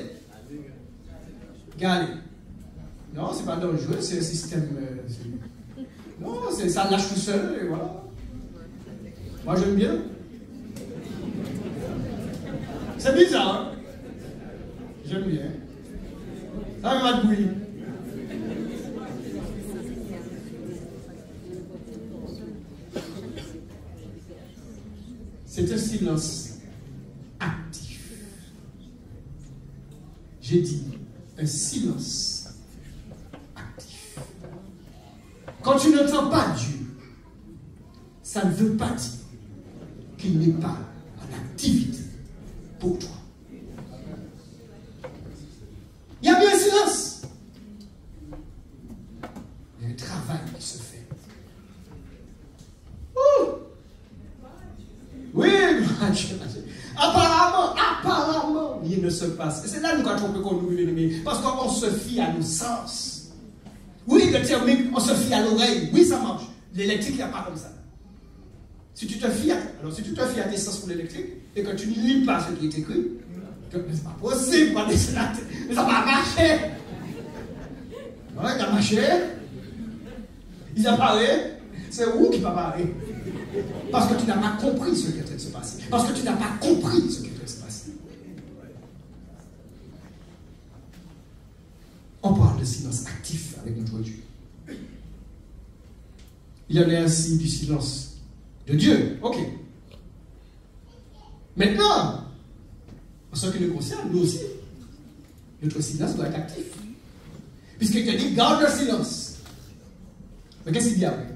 regardez. Non, c'est pas dangereux, c'est un système. Non, ça lâche tout seul et voilà. Moi, j'aime bien. C'est bizarre, hein? J'aime bien. Ça va de bruit. C'est un silence actif. J'ai dit un silence actif. Quand tu n'entends pas Dieu, ça ne veut pas dire qu'il n'est pas en activité pour toi. Il y a bien un silence. Il y a un travail qui se fait. Ouh! Oui, apparemment, il ne se passe. Et c'est là que nous avons trompé qu'on nous l'ennemi. Parce qu'on se fie à nos sens. Oui, le thermique, on se fie à l'oreille. Oui, ça marche. L'électrique, il n'y a pas comme ça. Si tu te fies à tes sens pour l'électrique et que tu ne lis pas ce qui est écrit, c'est pas possible, mais ça va marcher. Non, il a marché. Il a parlé. C'est où qui va parler? Parce que tu n'as pas compris ce qui est en train de se passer. Parce que tu n'as pas compris ce qui est en train de se passer. On parle de silence actif avec notre Dieu. Il y en a ainsi du silence de Dieu. Ok. Maintenant, en ce qui nous concerne, nous aussi, notre silence doit être actif. Puisqu'il te dit, garde le silence. Mais qu'est-ce qu'il dit après?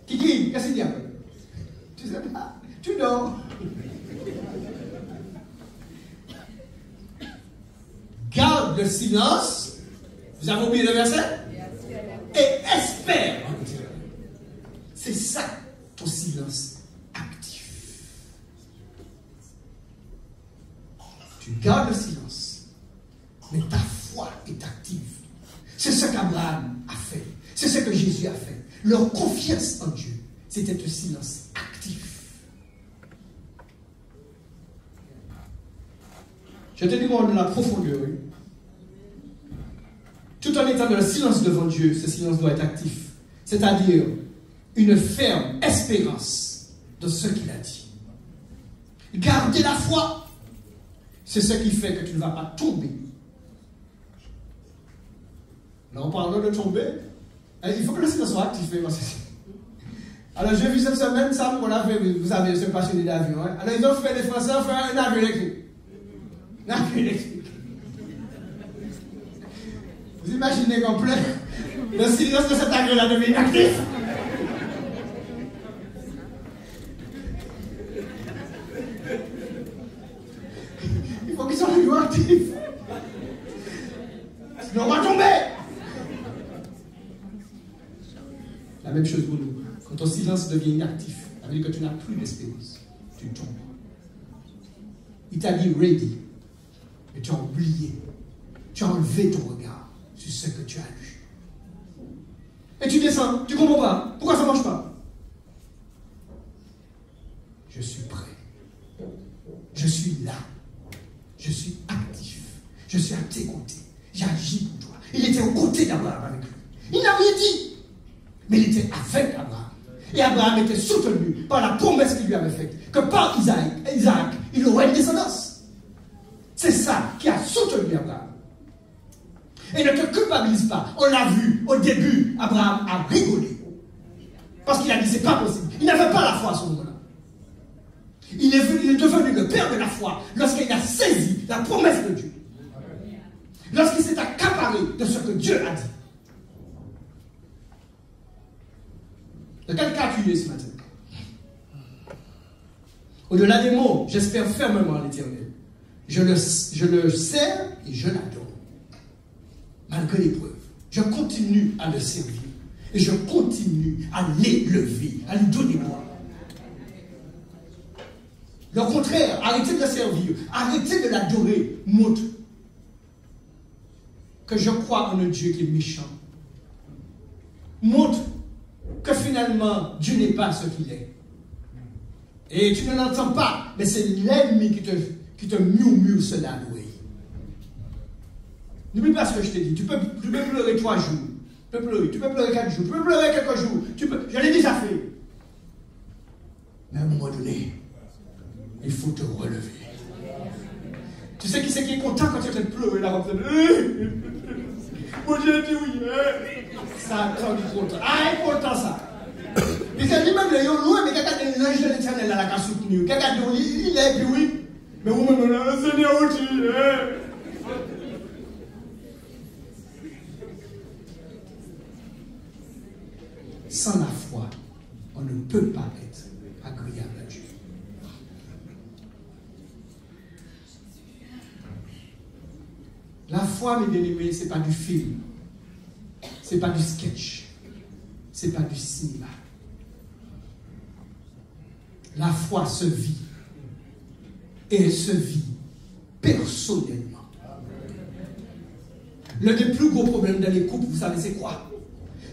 Kiki, qu'est-ce qu'il dit après? Tu sais pas, tu dors. Garde le silence. Vous avez oublié le verset? Et espère. C'est ça, ton silence actif. Tu gardes le silence, mais ta foi est active. C'est ce qu'Abraham a fait. C'est ce que Jésus a fait. Leur confiance en Dieu, c'était un silence actif. Je te demande de la profondeur. Tout en étant dans le silence devant Dieu, ce silence doit être actif. C'est-à-dire une ferme espérance de ce qu'il a dit. Garder la foi, c'est ce qui fait que tu ne vas pas tomber. Là, en parlant de tomber, il faut que le silence soit actif. Alors, j'ai vu cette semaine, ça, on a fait, vous savez, ce passionné d'avion. Hein? Alors, ils ont fait, les Français ont fait un avion électrique. Un avion électrique. Vous imaginez qu'en plein, le silence de cet avion-là devient actif. attentif. Sinon, on va tomber. La même chose pour nous. Quand ton silence devient inactif, ça veut dire que tu n'as plus d'espérance. Tu tombes. Il t'a dit ready. Mais tu as oublié. Tu as enlevé ton regard sur ce que tu as lu. Et tu descends. Tu ne comprends pas. Pourquoi ça ne marche pas? Je suis prêt. Je suis là. Je suis actif. Je suis à tes côtés. J'agis pour toi. Il était aux côtés d'Abraham avec lui. Il n'a rien dit. Mais il était avec Abraham. Et Abraham était soutenu par la promesse qu'il lui avait faite. Que par Isaac, il aurait une descendance. C'est ça qui a soutenu Abraham. Et ne te culpabilise pas. On l'a vu au début, Abraham a rigolé. Parce qu'il a dit c'est pas possible. Il n'avait pas la foi à ce moment-là. Il est devenu le père de la foi lorsqu'il a saisi la promesse de Dieu. Lorsqu'il s'est accaparé de ce que Dieu a dit. De quel cas tu es ce matin? Au-delà des mots, j'espère fermement à l'Éternel. Je le sers et je l'adore. Malgré l'épreuve, je continue à le servir. Et je continue à l'élever, à lui donner gloire. Le contraire, arrêtez de le servir, arrêtez de l'adorer, montre que je crois en un Dieu qui est méchant. Montre que finalement, Dieu n'est pas ce qu'il est. Et tu ne l'entends pas, mais c'est l'ennemi qui te murmure cela à l'oreille. N'oublie pas ce que je t'ai dit. Tu peux pleurer 3 jours. Tu peux pleurer 4 jours. Tu peux pleurer quelques jours. Je l'ai déjà fait. Mais à un moment donné, il faut te relever. Tu sais qui c'est qui est content quand tu es en train de pleurer là comme ça? Mon Dieu dit oui. Ça attend du content. Ah, il est content ça. Il s'est dit même le loin, mais quelqu'un a l'ange de l'Éternel à la casse soutenue. Quelqu'un dit il est puis oui. Mais vous-même, le Seigneur aussi. Sans la foi, on ne peut pas être agréable à Dieu. La foi, mes bien-aimés, ce n'est pas du film, ce n'est pas du sketch, ce n'est pas du cinéma. La foi se vit, et elle se vit personnellement. L'un des plus gros problèmes dans les couples, vous savez, c'est quoi?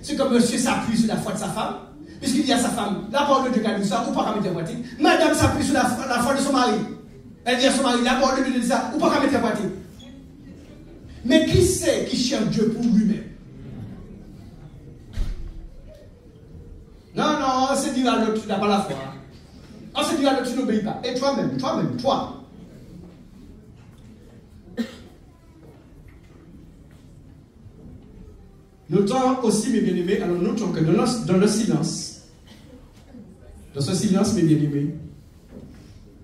C'est comme monsieur s'appuie sur la foi de sa femme, puisqu'il dit à sa femme, la parole de Dieu dit ça, ou pas qu'à mettre en pratique. Madame s'appuie sur la foi de son mari. Elle dit à son mari, la parole de Dieu dit ça, ou pas qu'à mettre en pratique. Mais qui c'est qui cherche Dieu pour lui-même? Non, c'est dire à l'autre, tu n'as pas la foi. On se dit à l'autre, tu n'obéis pas. Et toi-même, toi. Notons aussi, mes bien-aimés, alors notons que dans le silence, dans ce silence, mes bien-aimés,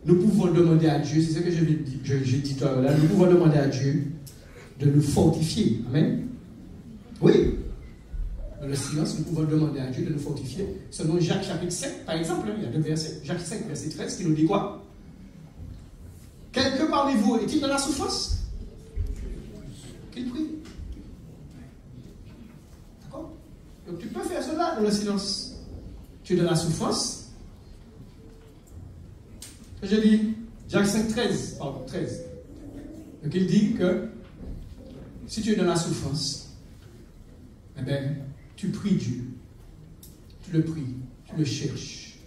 nous pouvons demander à Dieu, c'est ce que j'ai dit tout à l'heure, nous pouvons demander à Dieu de nous fortifier. Amen. Oui. Dans le silence, nous pouvons demander à Dieu de nous fortifier. Selon Jacques chapitre 5, par exemple, il y a 2 versets. Jacques 5, verset 13, qui nous dit quoi? Quelqu'un parmi vous est-il dans la souffrance? Qu'il prie. D'accord? Donc tu peux faire cela dans le silence. Tu es dans la souffrance. Je dis, Jacques 5, 13. Donc il dit que si tu es dans la souffrance, eh bien, tu pries Dieu. Tu le pries, tu le cherches.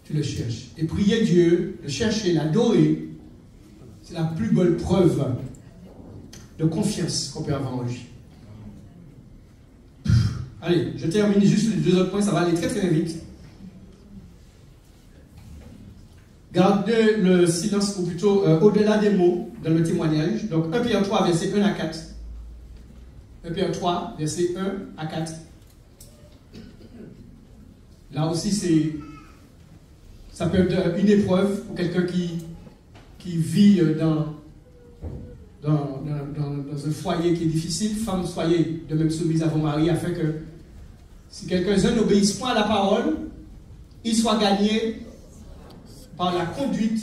Tu le cherches. Et prier Dieu, le chercher, l'adorer, c'est la plus belle preuve de confiance qu'on peut avoir en lui. Allez, je termine juste les 2 autres points, ça va aller très très vite. Gardez le silence, ou plutôt au-delà des mots, dans le témoignage. Donc 1 Pierre 3, verset 1 à 4. 1 Pierre 3, verset 1 à 4. Là aussi, ça peut être une épreuve pour quelqu'un qui vit dans un foyer qui est difficile. Femmes, soyez de même soumises à vos maris, afin que si quelqu'un n'obéisse point à la parole, il soit gagné par la conduite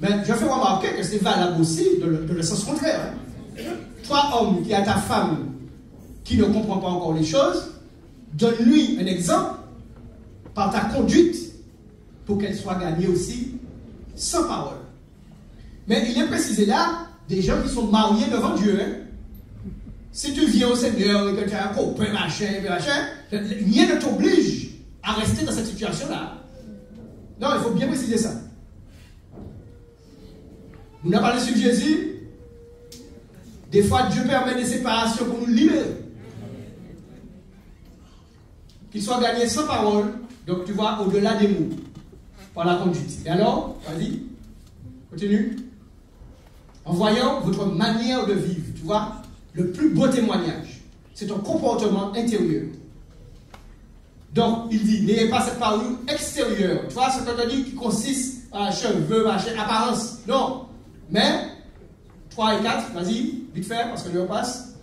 Mais je fais remarquer que c'est valable aussi de le sens contraire. Toi, homme, qui a ta femme qui ne comprend pas encore les choses, donne-lui un exemple par ta conduite pour qu'elle soit gagnée aussi sans parole. Mais il est précisé là, des gens qui sont mariés devant Dieu. Hein. Si tu viens au Seigneur et que tu as un copain, machin, rien ne t'oblige à rester dans cette situation-là. Non, il faut bien préciser ça. On a parlé sur Jésus. Des fois, Dieu permet des séparations pour nous libérer. Qu'il soit gagné sans parole. Donc, tu vois, au-delà des mots. Par la conduite. Et alors, vas-y, continue. En voyant votre manière de vivre, tu vois, le plus beau témoignage, c'est ton comportement intérieur. Donc, il dit, n'ayez pas cette parure extérieure. Tu vois, ce qu'on a dit qui consiste à cheveux, machin, apparence. Non. Mais, 3 et 4, vas-y, vite fait, parce que l'heure passe.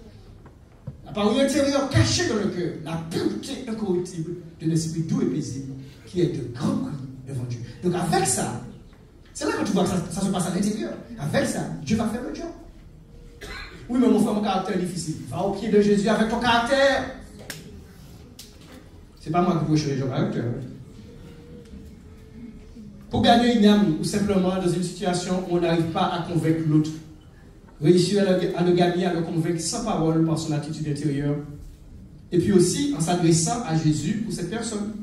La parure intérieure cachée dans le cœur, la pureté incorruptible de l'esprit doux et paisible, qui est de grand prix devant Dieu. Donc, avec ça, c'est là que tu vois que ça se passe à l'intérieur. Avec ça, Dieu va faire le job. Oui, mais mon frère, mon caractère est difficile. Va au pied de Jésus avec ton caractère. C'est pas moi qui peux changer ton caractère. Pour gagner une âme, ou simplement dans une situation où on n'arrive pas à convaincre l'autre, réussir à le gagner, à le convaincre sans parole par son attitude intérieure, et puis aussi en s'adressant à Jésus pour cette personne,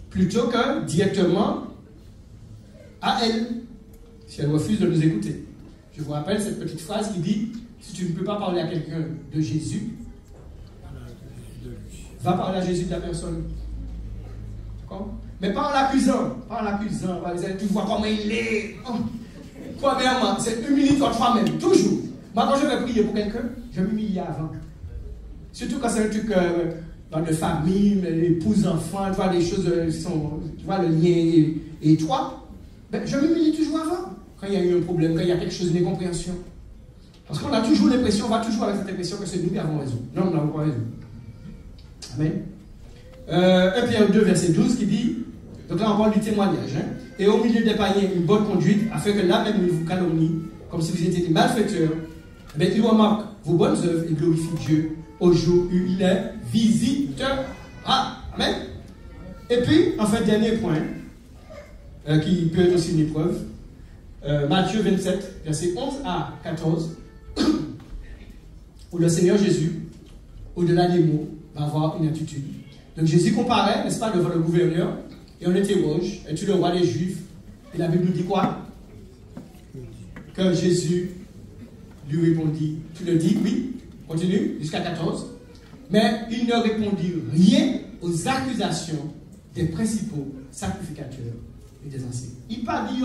plutôt que directement à elle, si elle refuse de nous écouter. Je vous rappelle cette petite phrase qui dit, si tu ne peux pas parler à quelqu'un de Jésus, va parler à Jésus de la personne. Mais pas en l'accusant, tu vois comment il est. Premièrement, c'est humilie-toi toi-même, toujours. Moi, quand je vais prier pour quelqu'un, je m'humilie avant. Surtout quand c'est un truc de famille, épouse, enfant, tu vois, des choses qui sont, tu vois, le lien et toi, ben, je m'humilie toujours avant. Quand il y a eu un problème, quand il y a quelque chose d'incompréhension. Parce qu'on a toujours l'impression, on va toujours avec cette impression que c'est nous qui avons raison. Non, nous n'avons pas raison. Amen. 1 Pierre 2, verset 12 qui dit, donc là on parle du témoignage, hein, et au milieu des païens, une bonne conduite, afin que là même il vous calomnie, comme si vous étiez des malfaiteurs, mais il remarque vos bonnes œuvres et glorifie Dieu au jour où il est visiteur. Amen. Et puis, enfin, dernier point, qui peut être aussi une épreuve, Matthieu 27, verset 11 à 14, où le Seigneur Jésus, au-delà des mots, va avoir une attitude. Donc Jésus comparait, n'est-ce pas, devant le gouverneur, et on interroge, es-tu le roi des Juifs? Et la Bible nous dit quoi? Que Jésus lui répondit, tu le dis, oui, continue, jusqu'à 14, mais il ne répondit rien aux accusations des principaux sacrificateurs et des anciens. Il n'a pas dit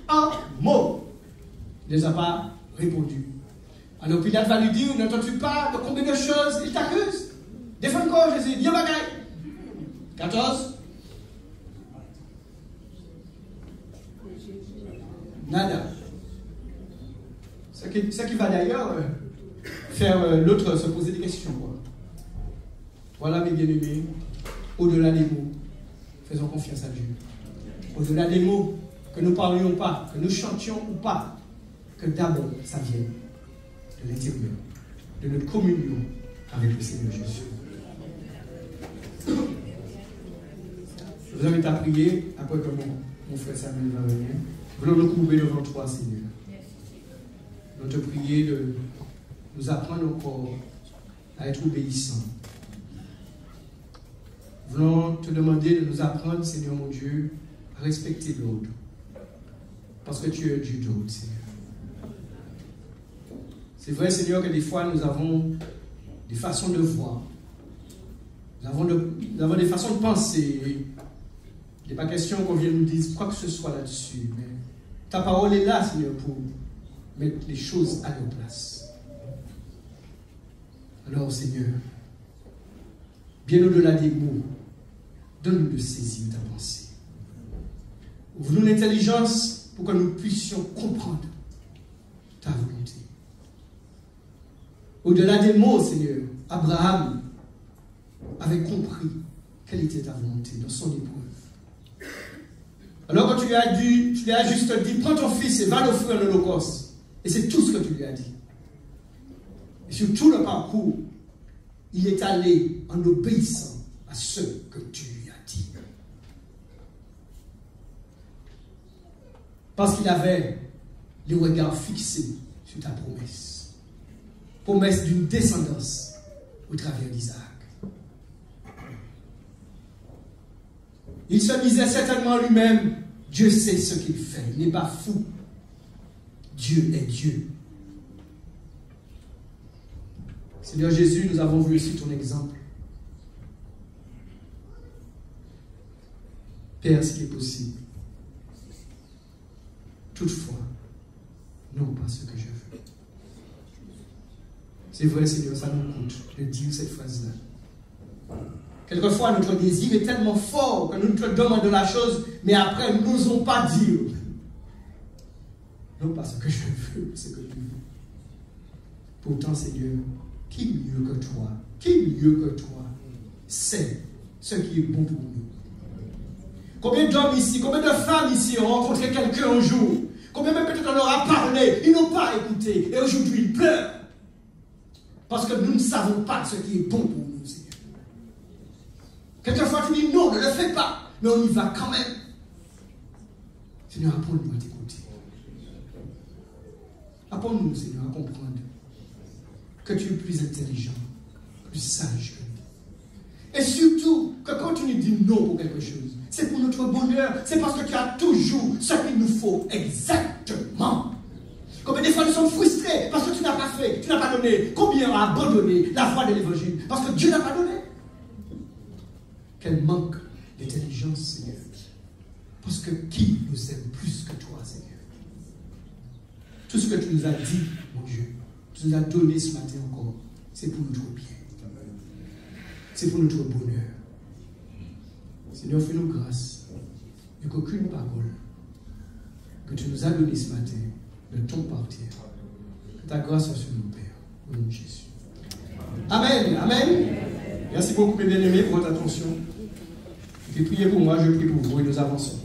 un mot. Il ne les a pas répondu. Alors Pilate va lui dire, n'entends-tu pas de combien de choses il t'accuse? Défends-toi, Jésus, dis bagaille. 14. Nada. Ce qui va d'ailleurs faire l'autre se poser des questions. Quoi. Voilà mes bien-aimés, au-delà des mots, faisons confiance à Dieu. Au-delà des mots, que nous parlions pas, que nous chantions ou pas, que d'abord ça vienne de l'intérieur, de notre communion avec le Seigneur Jésus. Je vous invite à prier après que mon frère Samuel va venir. Voulons nous couvrir devant toi, Seigneur. Nous te prier de nous apprendre encore à être obéissants. Voulons te demander de nous apprendre, Seigneur mon Dieu, à respecter l'autre. Parce que tu es Dieu d'autre, Seigneur. C'est vrai, Seigneur, que des fois nous avons des façons de voir. Nous avons des façons de penser. Il n'est pas question qu'on vienne nous dire quoi que ce soit là-dessus. Mais ta parole est là, Seigneur, pour mettre les choses à leur place. Alors, Seigneur, bien au-delà des mots, donne-nous de saisir ta pensée. Ouvre-nous l'intelligence pour que nous puissions comprendre ta volonté. Au-delà des mots, Seigneur, Abraham avait compris quelle était ta volonté dans son épreuve. Alors quand tu lui as juste dit, prends ton fils et va l'offrir en holocauste. Et c'est tout ce que tu lui as dit. Et sur tout le parcours, il est allé en obéissant à ce que tu lui as dit. Parce qu'il avait les regards fixés sur ta promesse. Promesse d'une descendance au travers d'Isaac. Il se disait certainement lui-même, Dieu sait ce qu'il fait, il n'est pas fou. Dieu est Dieu. Seigneur Jésus, nous avons vu aussi ton exemple. Père, s'il est possible. Toutefois, non pas ce que je veux. C'est vrai, Seigneur, ça nous coûte de dire cette phrase-là. Quelquefois, notre désir est tellement fort que nous te demandons la chose, mais après, nous n'osons pas dire. Non pas ce que je veux, ce que tu veux. Pourtant, Seigneur, qui mieux que toi, sait ce qui est bon pour nous. Combien d'hommes ici, combien de femmes ici ont rencontré quelqu'un un jour? Combien même peut-être on leur a parlé, ils n'ont pas écouté, et aujourd'hui ils pleurent. Parce que nous ne savons pas ce qui est bon pour nous, Seigneur. Quelquefois tu dis non, ne le fais pas, mais on y va quand même. Seigneur, apprends-nous à t'écouter. Apprends-nous, Seigneur, à comprendre que tu es plus intelligent, plus sage que nous. Et surtout, que quand tu nous dis non pour quelque chose, c'est pour notre bonheur, c'est parce que tu as toujours ce qu'il nous faut exactement. Combien de fois nous sommes frustrés parce que tu n'as pas fait, tu n'as pas donné. Combien ont abandonné la voie de l'évangile parce que Dieu n'a pas donné. Quel manque d'intelligence, Seigneur. Parce que qui nous aime plus que toi, Seigneur? Tout ce que tu nous as dit, mon Dieu, tu nous as donné ce matin encore, c'est pour notre bien. C'est pour notre bonheur. Seigneur, fais-nous grâce et qu'aucune parole que tu nous as donnée ce matin ne tombe par terre. Que ta grâce soit sur nous, Père, au nom de Jésus. Amen. Amen. Merci beaucoup, mes bien-aimés, pour votre attention. Et priez pour moi, je prie pour vous et nous avançons.